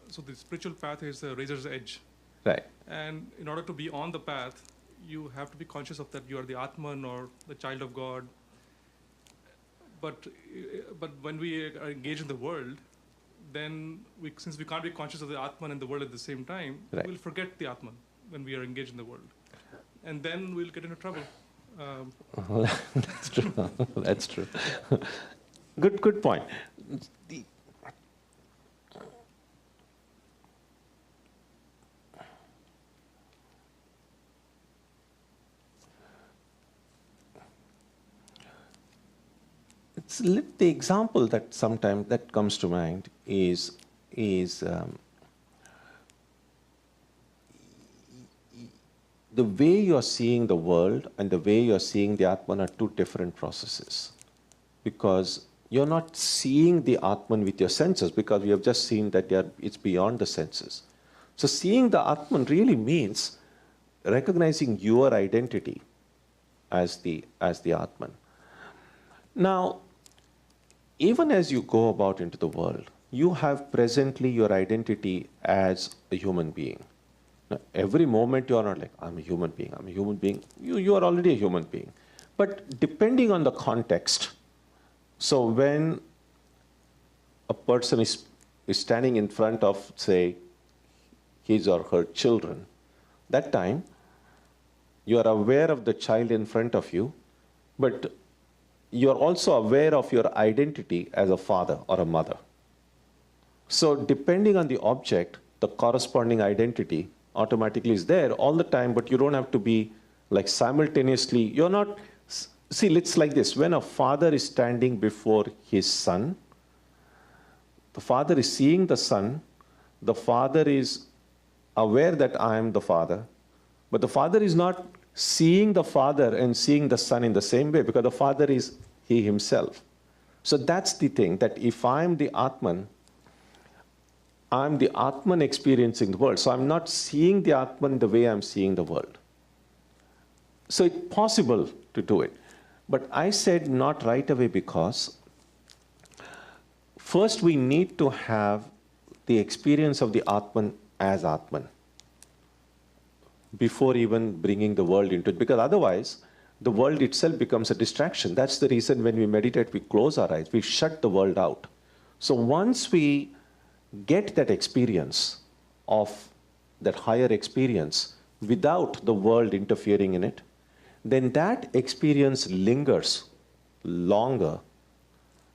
Speaker 4: so the spiritual path is a razor's edge.
Speaker 1: Right.
Speaker 4: And in order to be on the path, you have to be conscious of that you are the Atman or the child of God. But when we are engaged in the world, then since we can't be conscious of the Atman and the world at the same time,
Speaker 1: right,
Speaker 4: we'll forget the Atman when we are engaged in the world. And then we'll get into trouble.
Speaker 1: That's true. That's true. Good point. The example that sometimes that comes to mind is the way you are seeing the world and the way you are seeing the Atman are two different processes. Because you're not seeing the Atman with your senses, because we have just seen that it's beyond the senses. So seeing the Atman really means recognizing your identity as the Atman. Now, even as you go about into the world, you have presently your identity as a human being. Now, every moment you are not like, I'm a human being, I'm a human being. You are already a human being. But depending on the context, so when a person is standing in front of, say, his or her children, that time you are aware of the child in front of you, but you are also aware of your identity as a father or a mother. So depending on the object, the corresponding identity automatically is there all the time, but you don't have to be like simultaneously. You're not, see, it's like this. When a father is standing before his son, the father is seeing the son, the father is aware that I am the father, but the father is not seeing the father and seeing the son in the same way, because the father is he himself. So that's the thing, that if I'm the Atman experiencing the world. So I'm not seeing the Atman the way I'm seeing the world. So it's possible to do it. But I said not right away, because first we need to have the experience of the Atman as Atman before even bringing the world into it. Because otherwise, the world itself becomes a distraction. That's the reason when we meditate, we close our eyes, we shut the world out. So once we get that experience of that higher experience without the world interfering in it, then that experience lingers longer.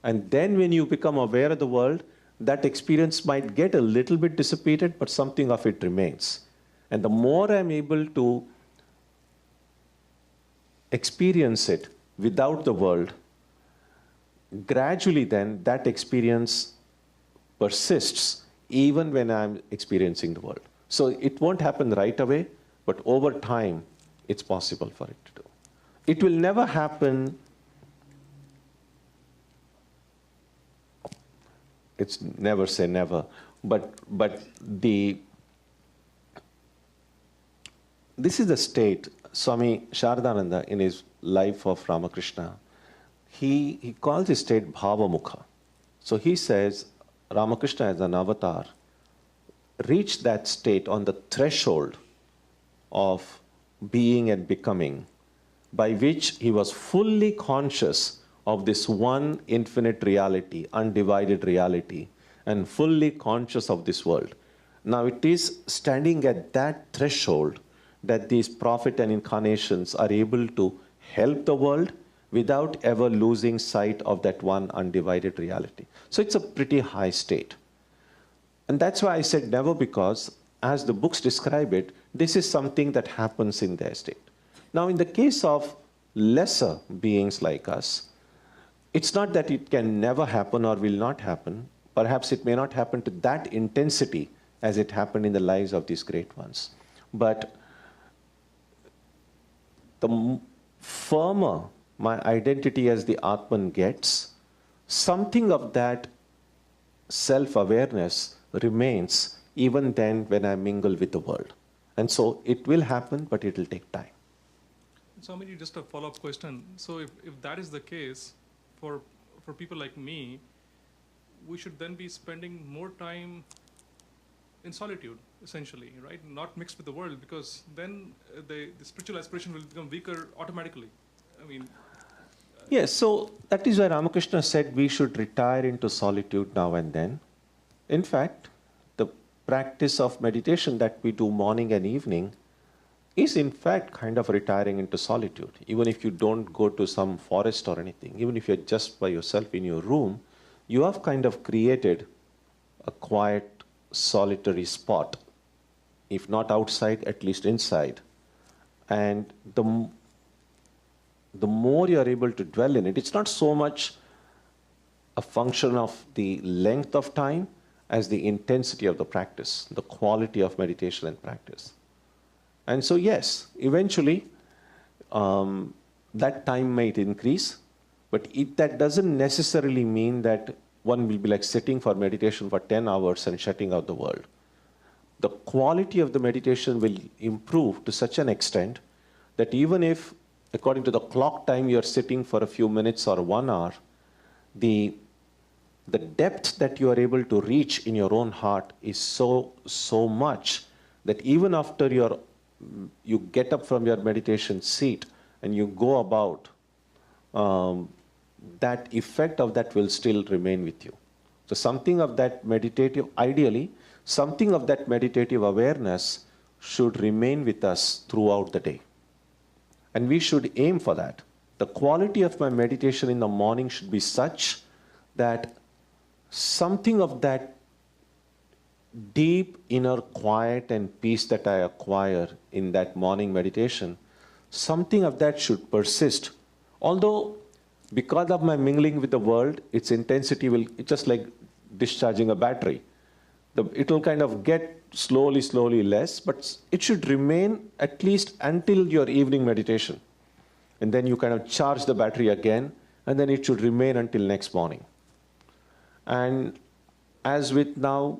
Speaker 1: And then when you become aware of the world, that experience might get a little bit dissipated, but something of it remains. And the more I'm able to experience it without the world, gradually then that experience persists even when I'm experiencing the world. So it won't happen right away, but over time, it's possible for it to do. It will never happen. It's never say never, but this is the state. Swami Tyagananda, in his life of Ramakrishna, he calls his state Bhavamukha. So he says Ramakrishna as an avatar reached that state on the threshold of being and becoming, by which he was fully conscious of this one infinite reality, undivided reality, and fully conscious of this world. Now it is standing at that threshold that these prophet and incarnations are able to help the world without ever losing sight of that one undivided reality. So it's a pretty high state. And that's why I said never, because as the books describe it, this is something that happens in their state. Now in the case of lesser beings like us, it's not that it can never happen or will not happen. Perhaps it may not happen to that intensity as it happened in the lives of these great ones. But the firmer my identity as the Atman gets, something of that self-awareness remains even then when I mingle with the world. And so it will happen, but it will take time.
Speaker 4: Swamiji, just a follow-up question. So if that is the case, for people like me, we should then be spending more time in solitude, essentially, right? Not mixed with the world, because then the spiritual aspiration will become weaker automatically. I mean...
Speaker 1: Yes, so that is why Ramakrishna said we should retire into solitude now and then. In fact, the practice of meditation that we do morning and evening is in fact kind of retiring into solitude. Even if you don't go to some forest or anything, even if you're just by yourself in your room, you have kind of created a quiet, solitary spot. If not outside, at least inside. And the more you're able to dwell in it, it's not so much a function of the length of time as the intensity of the practice, the quality of meditation and practice. And so yes, eventually that time might increase, but that doesn't necessarily mean that one will be like sitting for meditation for 10 hours and shutting out the world. The quality of the meditation will improve to such an extent that even if, according to the clock time, you're sitting for a few minutes or 1 hour, the depth that you are able to reach in your own heart is so much that even after you get up from your meditation seat and you go about, that effect of that will still remain with you. So something of that meditative, ideally, something of that meditative awareness should remain with us throughout the day. And we should aim for that. The quality of my meditation in the morning should be such that something of that deep inner quiet and peace that I acquire in that morning meditation, something of that should persist. Although, because of my mingling with the world, its intensity will, it's just like discharging a battery. It will kind of get slowly less, but it should remain at least until your evening meditation. And then you kind of charge the battery again, and then it should remain until next morning. And as with now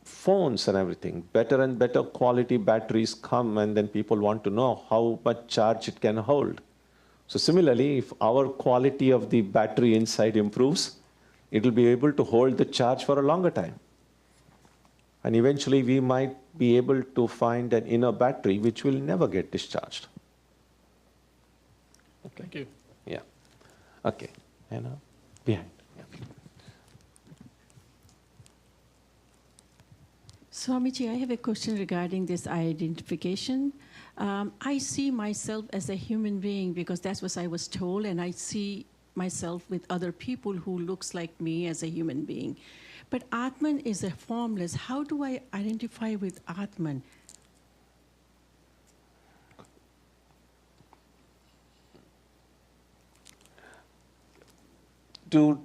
Speaker 1: phones and everything, better and better quality batteries come, and then people want to know how much charge it can hold. So similarly, if our quality of the battery inside improves, it will be able to hold the charge for a longer time. And eventually we might be able to find an inner battery which will never get discharged. Okay.
Speaker 4: Thank you.
Speaker 1: Yeah. Okay. Behind. Yeah.
Speaker 5: Swamiji, I have a question regarding this identification. I see myself as a human being because that's what I was told, and I see myself with other people who looks like me as a human being. But Atman is a formless. How do I identify with Atman?
Speaker 1: To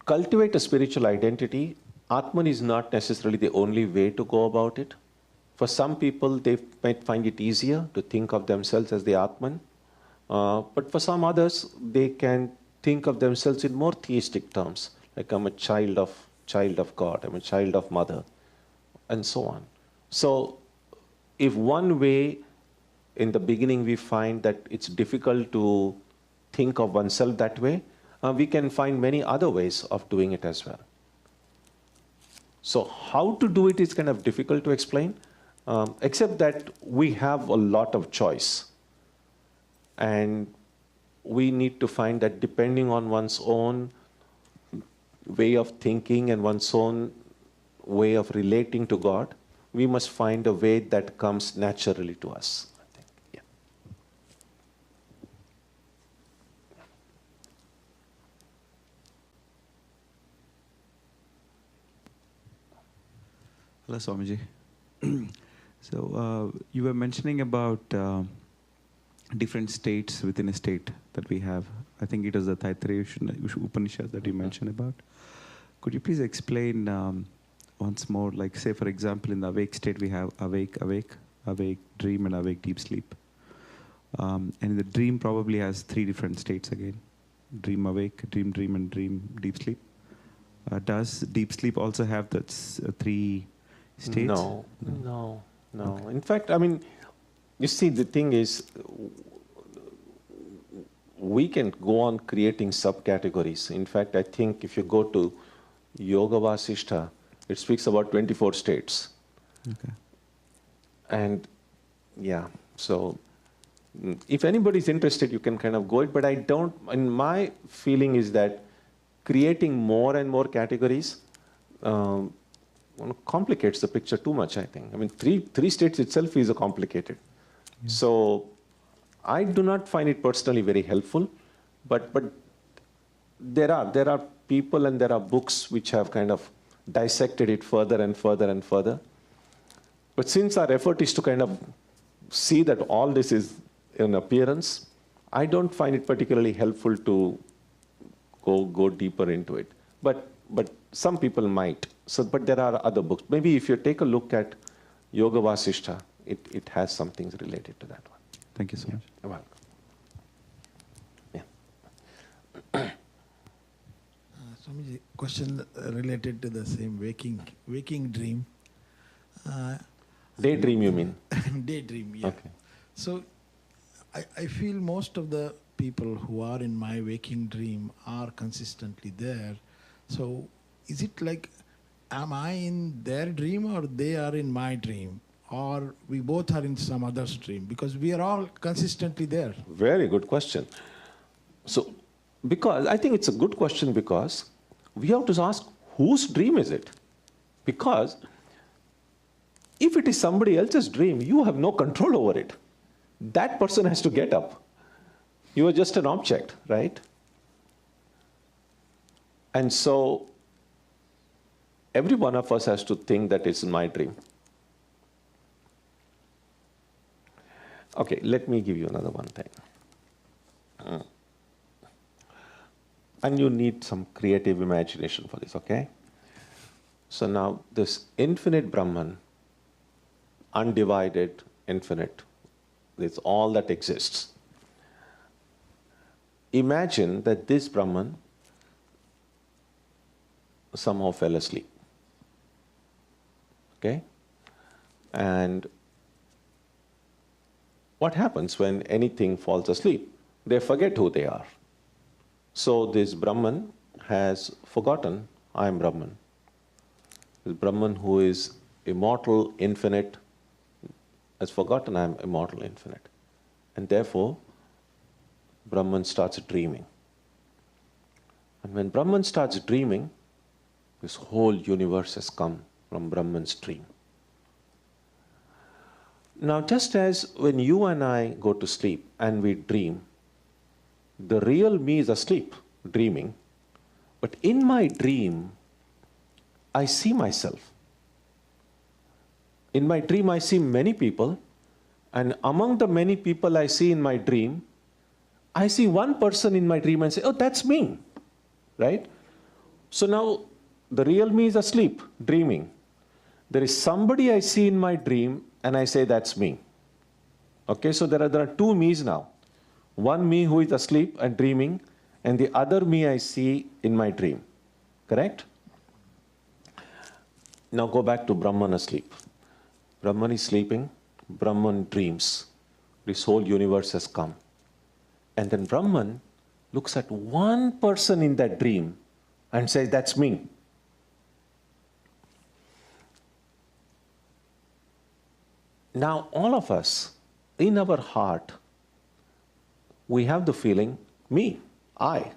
Speaker 1: cultivate a spiritual identity, Atman is not necessarily the only way to go about it. For some people, they might find it easier to think of themselves as the Atman. But for some others, they can think of themselves in more theistic terms, like I'm a child of God, I'm a child of Mother, and so on. So if one way in the beginning we find that it's difficult to think of oneself that way, we can find many other ways of doing it as well. So how to do it is kind of difficult to explain, except that we have a lot of choice. And we need to find that depending on one's own way of thinking and one's own way of relating to God, we must find a way that comes naturally to us, I think. Yeah.
Speaker 6: Hello, Swamiji. So you were mentioning about different states within a state that we have. I think it was the Taittiriya Upanishad that you mentioned about. Could you please explain once more, like say for example in the awake state we have awake, dream and awake deep sleep. And the dream probably has 3 different states again. Dream awake, dream and dream deep sleep. Does deep sleep also have that 3 states?
Speaker 1: No. Okay. In fact, I mean, you see, the thing is, we can go on creating subcategories. In fact, I think if you go to Yoga Vasishta, it speaks about 24 states.
Speaker 6: Okay.
Speaker 1: And yeah, so if anybody's interested, you can kind of go it, but I don't, and my feeling is that creating more and more categories complicates the picture too much, I think. I mean, three states itself is complicated. Yeah. So I do not find it personally very helpful, but there are people and there are books which have kind of dissected it further and further and further. But since our effort is to kind of see that all this is in appearance, I don't find it particularly helpful to go deeper into it. But some people might. So, but there are other books. Maybe if you take a look at Yoga Vasishtha, it has some things related to that one.
Speaker 6: Thank you so much.
Speaker 1: You're welcome.
Speaker 7: Swamiji, question related to the same waking dream.
Speaker 1: Daydream, you mean?
Speaker 7: Daydream, yeah.
Speaker 1: Okay.
Speaker 7: So I feel most of the people who are in my waking dream are consistently there. So is it like, am I in their dream or they are in my dream? Or we both are in some other's dream? Because we are all consistently there.
Speaker 1: Very good question. So, because I think it's a good question because we have to ask whose dream is it? Because if it is somebody else's dream, you have no control over it. That person has to get up. You are just an object, right? And so every one of us has to think that it's my dream. Okay, let me give you another one thing. And you need some creative imagination for this, okay? So now this infinite Brahman, undivided, infinite, it's all that exists. Imagine that this Brahman somehow fell asleep, okay? And what happens when anything falls asleep? They forget who they are. So this Brahman has forgotten, I am Brahman. This Brahman who is immortal, infinite, has forgotten I am immortal, infinite. And therefore, Brahman starts dreaming. And when Brahman starts dreaming, this whole universe has come from Brahman's dream. Now, just as when you and I go to sleep and we dream, the real me is asleep, dreaming. But in my dream, I see myself. In my dream, I see many people. And among the many people I see in my dream, I see one person in my dream and say, oh, that's me, right? So now the real me is asleep, dreaming. There is somebody I see in my dream and I say, that's me. Okay, so there are two me's now. One me who is asleep and dreaming, and the other me I see in my dream. Correct? Now go back to Brahman asleep. Brahman is sleeping, Brahman dreams. This whole universe has come. And then Brahman looks at one person in that dream and says, that's me. Now all of us, in our heart, we have the feeling, me, I,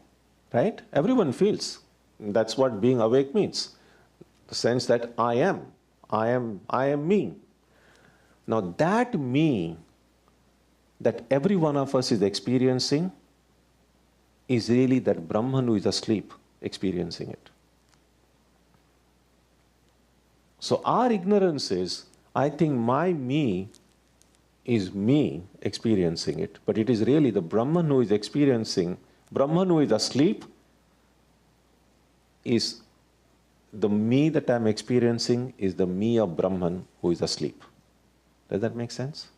Speaker 1: right? Everyone feels. That's what being awake means. The sense that I am me. Now that me that every one of us is experiencing is really that Brahman who is asleep experiencing it. So our ignorance is, I think my me is me experiencing it, but it is really the Brahman who is experiencing, Brahman who is asleep is the me that I'm experiencing is the me of Brahman who is asleep. Does that make sense?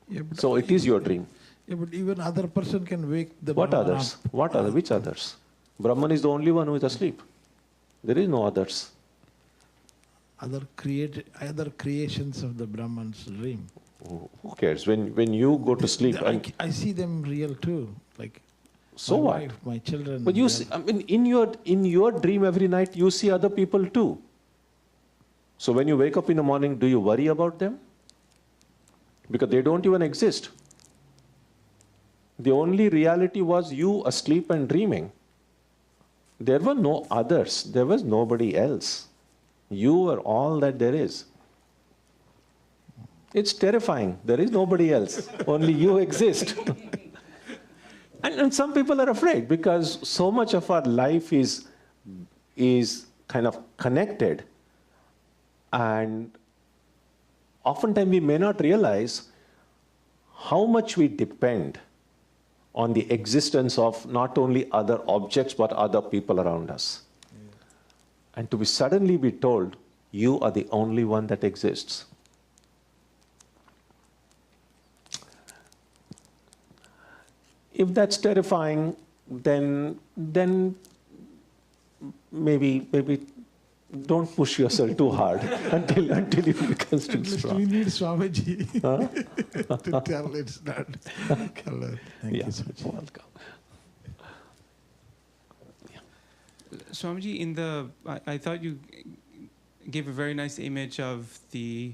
Speaker 7: Yeah,
Speaker 1: So it is your dream.
Speaker 7: Yeah, but even other person can wake the
Speaker 1: What
Speaker 7: Brahman
Speaker 1: others?
Speaker 7: up.
Speaker 1: What other? Which others? Brahman is the only one who is asleep. There is no others.
Speaker 7: Other creations of the Brahman's dream.
Speaker 1: Who cares? When you go to sleep,
Speaker 7: I see them real too. Like
Speaker 1: so
Speaker 7: my
Speaker 1: what?
Speaker 7: wife, my children.
Speaker 1: But you see, I mean, in your dream every night, you see other people too. So when you wake up in the morning, do you worry about them? Because they don't even exist. The only reality was you asleep and dreaming. There were no others. There was nobody else. You were all that there is. It's terrifying. There is nobody else. Only you exist. And some people are afraid because so much of our life is kind of connected. And oftentimes we may not realize how much we depend on the existence of not only other objects but other people around us. And to be suddenly be told, you are the only one that exists. If that's terrifying, then maybe don't push yourself too hard until you become too strong.
Speaker 7: We need Swamiji to tell it's not color. Thank you so much.
Speaker 1: Welcome.
Speaker 8: Swamiji, I thought you gave a very nice image of the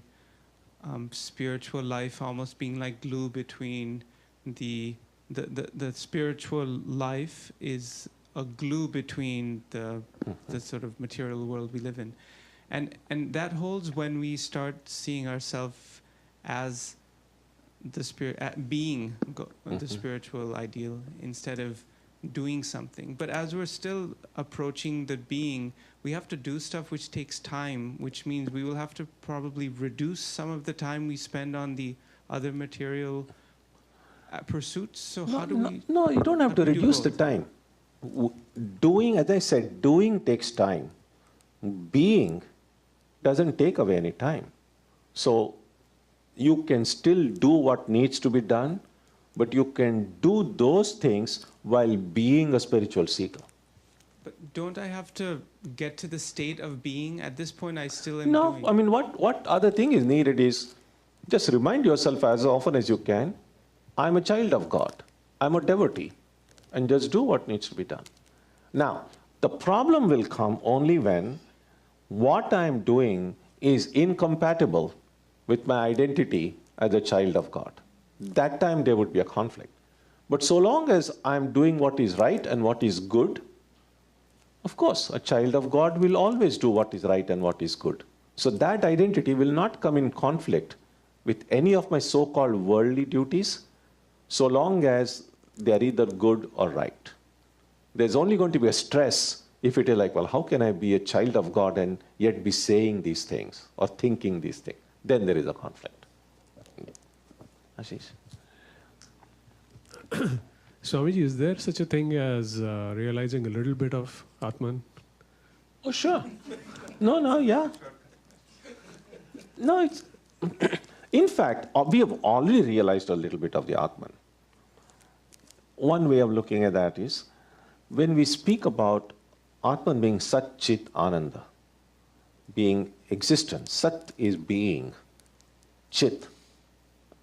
Speaker 8: spiritual life almost being like glue between the spiritual life is a glue between the sort of material world we live in. And that holds when we start seeing ourselves as the spirit, being the spiritual ideal instead of doing something. But as we're still approaching the being, we have to do stuff which takes time, which means we will have to probably reduce some of the time we spend on the other material pursuits. So how do we...
Speaker 1: No, you don't have to reduce the time. Doing, as I said, doing takes time. Being doesn't take away any time. So you can still do what needs to be done, but you can do those things while being a spiritual seeker.
Speaker 8: But don't I have to get to the state of being? At this point, I still am
Speaker 1: No,
Speaker 8: doing.
Speaker 1: I mean, what other thing is needed is just remind yourself as often as you can, I'm a child of God. I'm a devotee. And just do what needs to be done. Now, the problem will come only when what I'm doing is incompatible with my identity as a child of God. That time there would be a conflict. But so long as I'm doing what is right and what is good, of course, a child of God will always do what is right and what is good. So that identity will not come in conflict with any of my so-called worldly duties, so long as they are either good or right. There's only going to be a stress if it is like, well, how can I be a child of God and yet be saying these things or thinking these things? Then there is a conflict. Ashish?
Speaker 9: Swamiji, is there such a thing as realizing a little bit of Atman?
Speaker 1: Oh, sure. No, yeah. No, it's... In fact, we have already realized a little bit of the Atman. One way of looking at that is, when we speak about Atman being Sat Chit Ananda, being existence, Sat is being, Chit,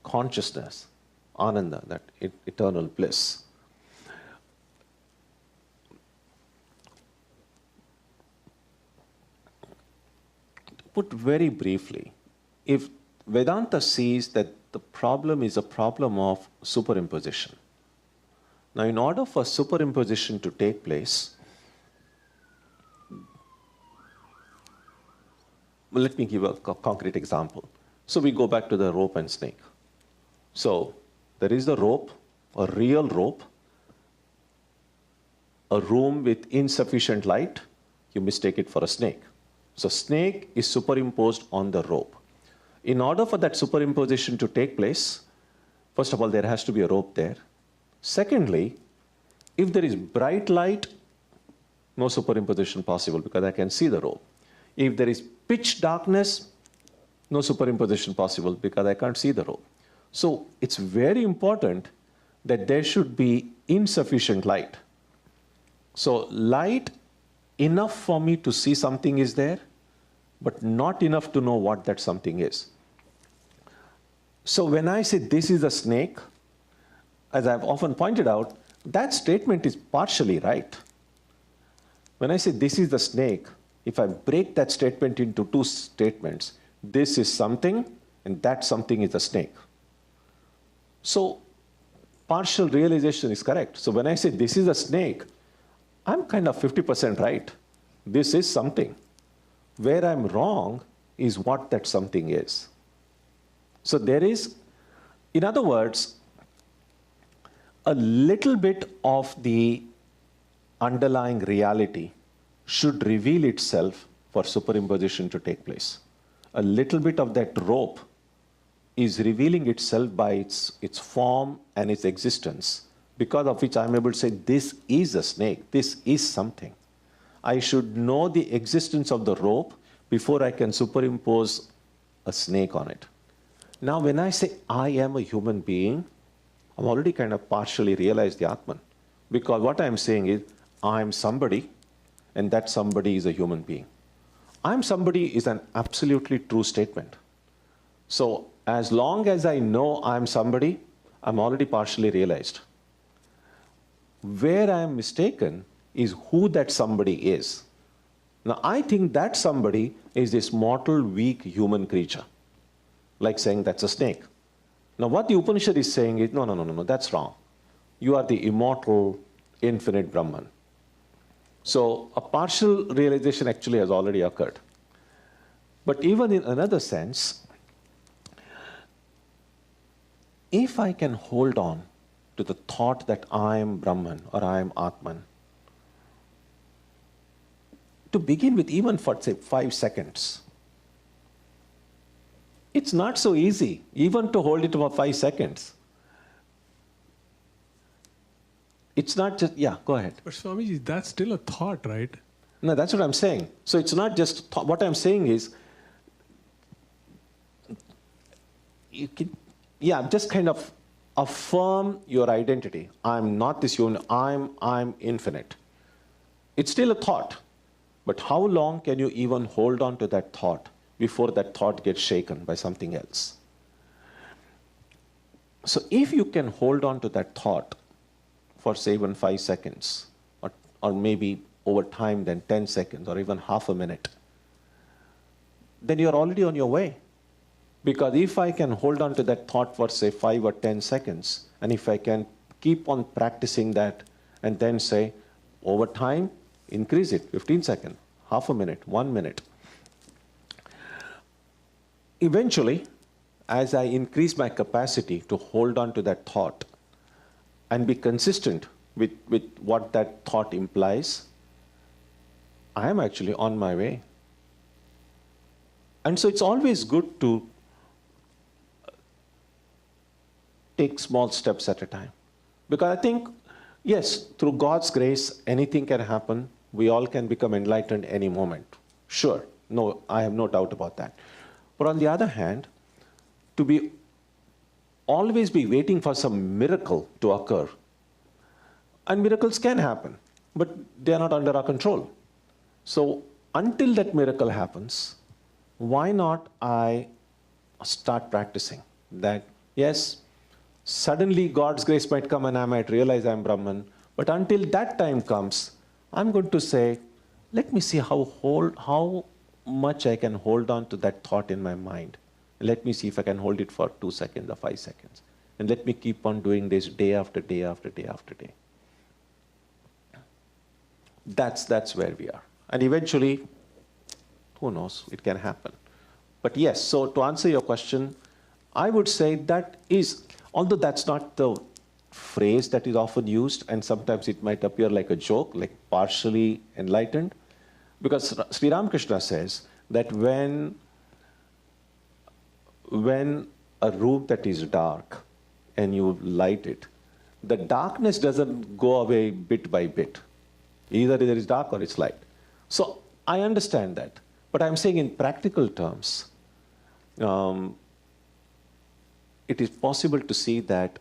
Speaker 1: consciousness, Ananda, that eternal bliss. Put very briefly, if Vedanta sees that the problem is a problem of superimposition. Now, in order for superimposition to take place, well, let me give a concrete example. So we go back to the rope and snake. So there is the rope, a real rope, a room with insufficient light, you mistake it for a snake. So snake is superimposed on the rope. In order for that superimposition to take place, first of all, there has to be a rope there. Secondly, if there is bright light, no superimposition possible because I can see the rope. If there is pitch darkness, no superimposition possible because I can't see the rope. So it's very important that there should be insufficient light. So light enough for me to see something is there, but not enough to know what that something is. So when I say this is a snake, as I've often pointed out, that statement is partially right. When I say this is the snake, if I break that statement into two statements, this is something and that something is a snake. So partial realization is correct. So when I say this is a snake, I'm kind of 50% right. This is something. Where I'm wrong is what that something is. So there is, in other words, a little bit of the underlying reality should reveal itself for superimposition to take place. A little bit of that rope is revealing itself by its form and its existence because of which I'm able to say, this is a snake, this is something. I should know the existence of the rope before I can superimpose a snake on it. Now, when I say I am a human being, I'm already kind of partially realized the Atman. Because what I'm saying is, I'm somebody, and that somebody is a human being. I'm somebody is an absolutely true statement. So, as long as I know I'm somebody, I'm already partially realized. Where I am mistaken is who that somebody is. Now, I think that somebody is this mortal, weak human creature. Like saying that's a snake. Now, what the Upanishad is saying is, no, that's wrong. You are the immortal, infinite Brahman. So, a partial realization actually has already occurred. But even in another sense, if I can hold on to the thought that I am Brahman or I am Atman, to begin with, even for, say, 5 seconds, it's not so easy, even to hold it for 5 seconds. It's not just, yeah, go ahead.
Speaker 9: But Swamiji, that's still a thought, right?
Speaker 1: No, that's what I'm saying. So it's not just, what I'm saying is, you can, yeah, just kind of affirm your identity. I'm not this human, I'm infinite. It's still a thought. But how long can you even hold on to that thought before that thought gets shaken by something else? So if you can hold on to that thought for, say, even 5 seconds, or maybe over time then 10 seconds, or even half a minute, then you're already on your way. Because if I can hold on to that thought for, say, 5 or 10 seconds, and if I can keep on practicing that, and then say, over time, increase it, 15 seconds, half a minute, 1 minute. Eventually, as I increase my capacity to hold on to that thought and be consistent with what that thought implies, I am actually on my way. And so it's always good to take small steps at a time. Because I think, yes, through God's grace, anything can happen. We all can become enlightened any moment. Sure, no, I have no doubt about that. But on the other hand, to always be waiting for some miracle to occur. And miracles can happen, but they are not under our control. So until that miracle happens, why not I start practicing that? Yes, suddenly God's grace might come and I might realize I'm Brahman, but until that time comes, I'm going to say, let me see how much I can hold on to that thought in my mind. Let me see if I can hold it for 2 seconds or 5 seconds. And let me keep on doing this day after day after day after day. That's where we are. And eventually, who knows, it can happen. But yes, so to answer your question, I would say that is, although that's not the phrase that is often used, and sometimes it might appear like a joke, like partially enlightened, because Sri Ramakrishna says that when a room that is dark and you light it, the darkness doesn't go away bit by bit. Either there is dark or it's light. So I understand that. But I'm saying in practical terms, it is possible to see that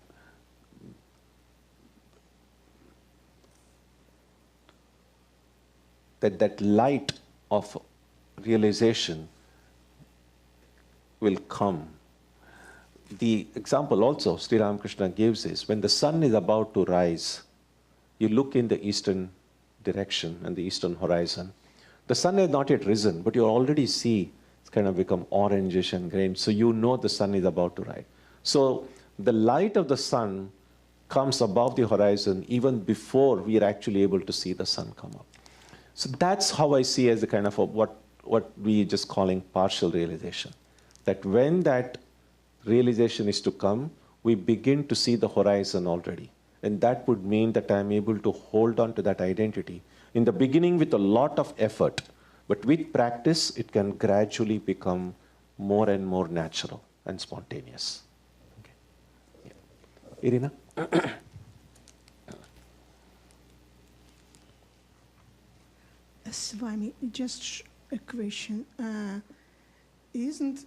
Speaker 1: that light of realization will come. The example also Sri Ramakrishna gives is when the sun is about to rise, you look in the eastern direction and the eastern horizon. The sun has not yet risen, but you already see it's kind of become orangish and green, so you know the sun is about to rise. So the light of the sun comes above the horizon even before we are actually able to see the sun come up. So that's how I see as a kind of what we just calling partial realization. That when that realization is to come, we begin to see the horizon already. And that would mean that I'm able to hold on to that identity. In the beginning with a lot of effort, but with practice, it can gradually become more and more natural and spontaneous. Okay. Yeah. Irina?
Speaker 10: Swami, just a question. Isn't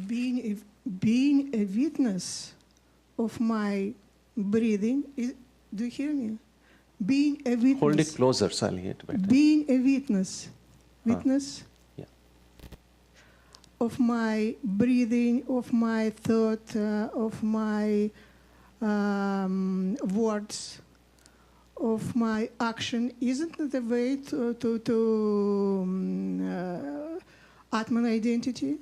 Speaker 10: being a witness of my breathing, do you hear me? Being a witness.
Speaker 1: Hold it closer, so I'll hear it better.
Speaker 10: Being a witness. Witness?
Speaker 1: Yeah.
Speaker 10: Of my breathing, of my thought, of my words, of my action. Isn't it a way to Atman identity?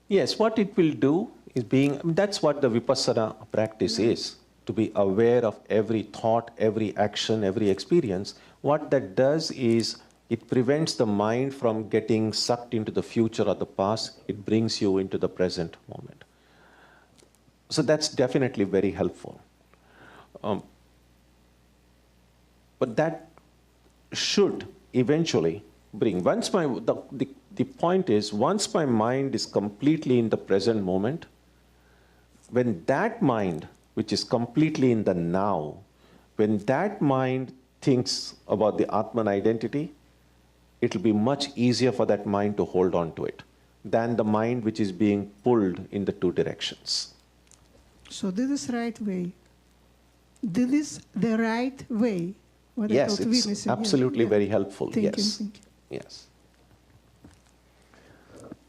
Speaker 1: Yes, what it will do is that's what the Vipassana practice is, to be aware of every thought, every action, every experience. What that does is it prevents the mind from getting sucked into the future or the past. It brings you into the present moment. So that's definitely very helpful. But that should eventually bring, the point is, once my mind is completely in the present moment, when that mind, which is completely in the now, when that mind thinks about the Atman identity, it will be much easier for that mind to hold on to it than the mind which is being pulled in the two directions.
Speaker 10: So this is right way. This is the right way.
Speaker 1: Yes, it's absolutely very helpful.
Speaker 10: Thank you.
Speaker 1: Yes.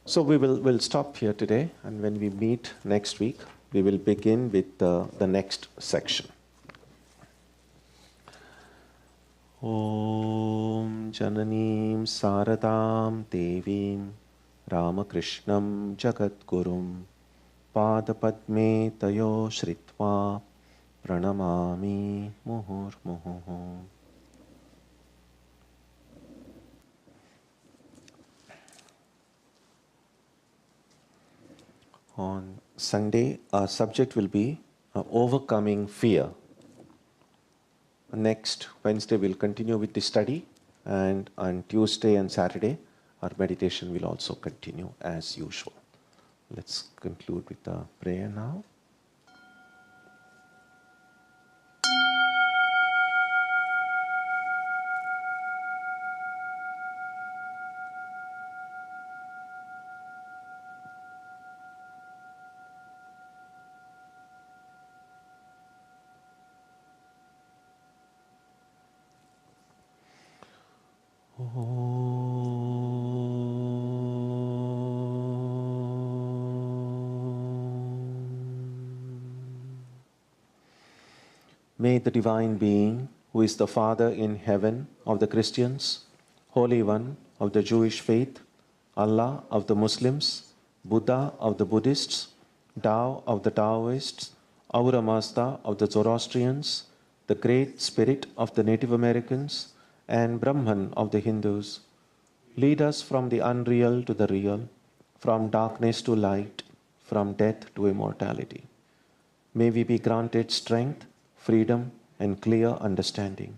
Speaker 1: So we'll stop here today, and when we meet next week, we will begin with the next section. Om Jananim Saradam Devim Ramakrishnam Jagadgurum Padapadme Tayo Shritva Pranamami Muhurmuhu. On Sunday, our subject will be overcoming fear. Next Wednesday, we'll continue with the study, and on Tuesday and Saturday, our meditation will also continue as usual. Let's conclude with a prayer now. May the Divine Being, who is the Father in heaven of the Christians, Holy One of the Jewish faith, Allah of the Muslims, Buddha of the Buddhists, Tao of the Taoists, Ahura Mazda of the Zoroastrians, the Great Spirit of the Native Americans, and Brahman of the Hindus, lead us from the unreal to the real, from darkness to light, from death to immortality. May we be granted strength, freedom, and clear understanding.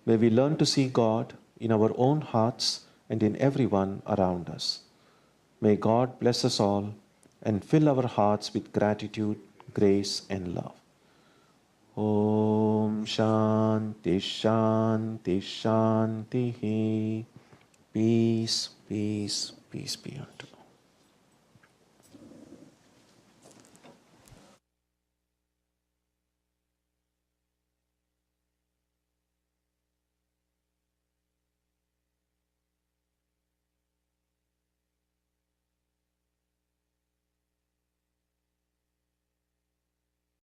Speaker 1: May we learn to see God in our own hearts and in everyone around us. May God bless us all and fill our hearts with gratitude, grace, and love. Om Shanti Shanti Shanti. Peace, peace, peace be unto you.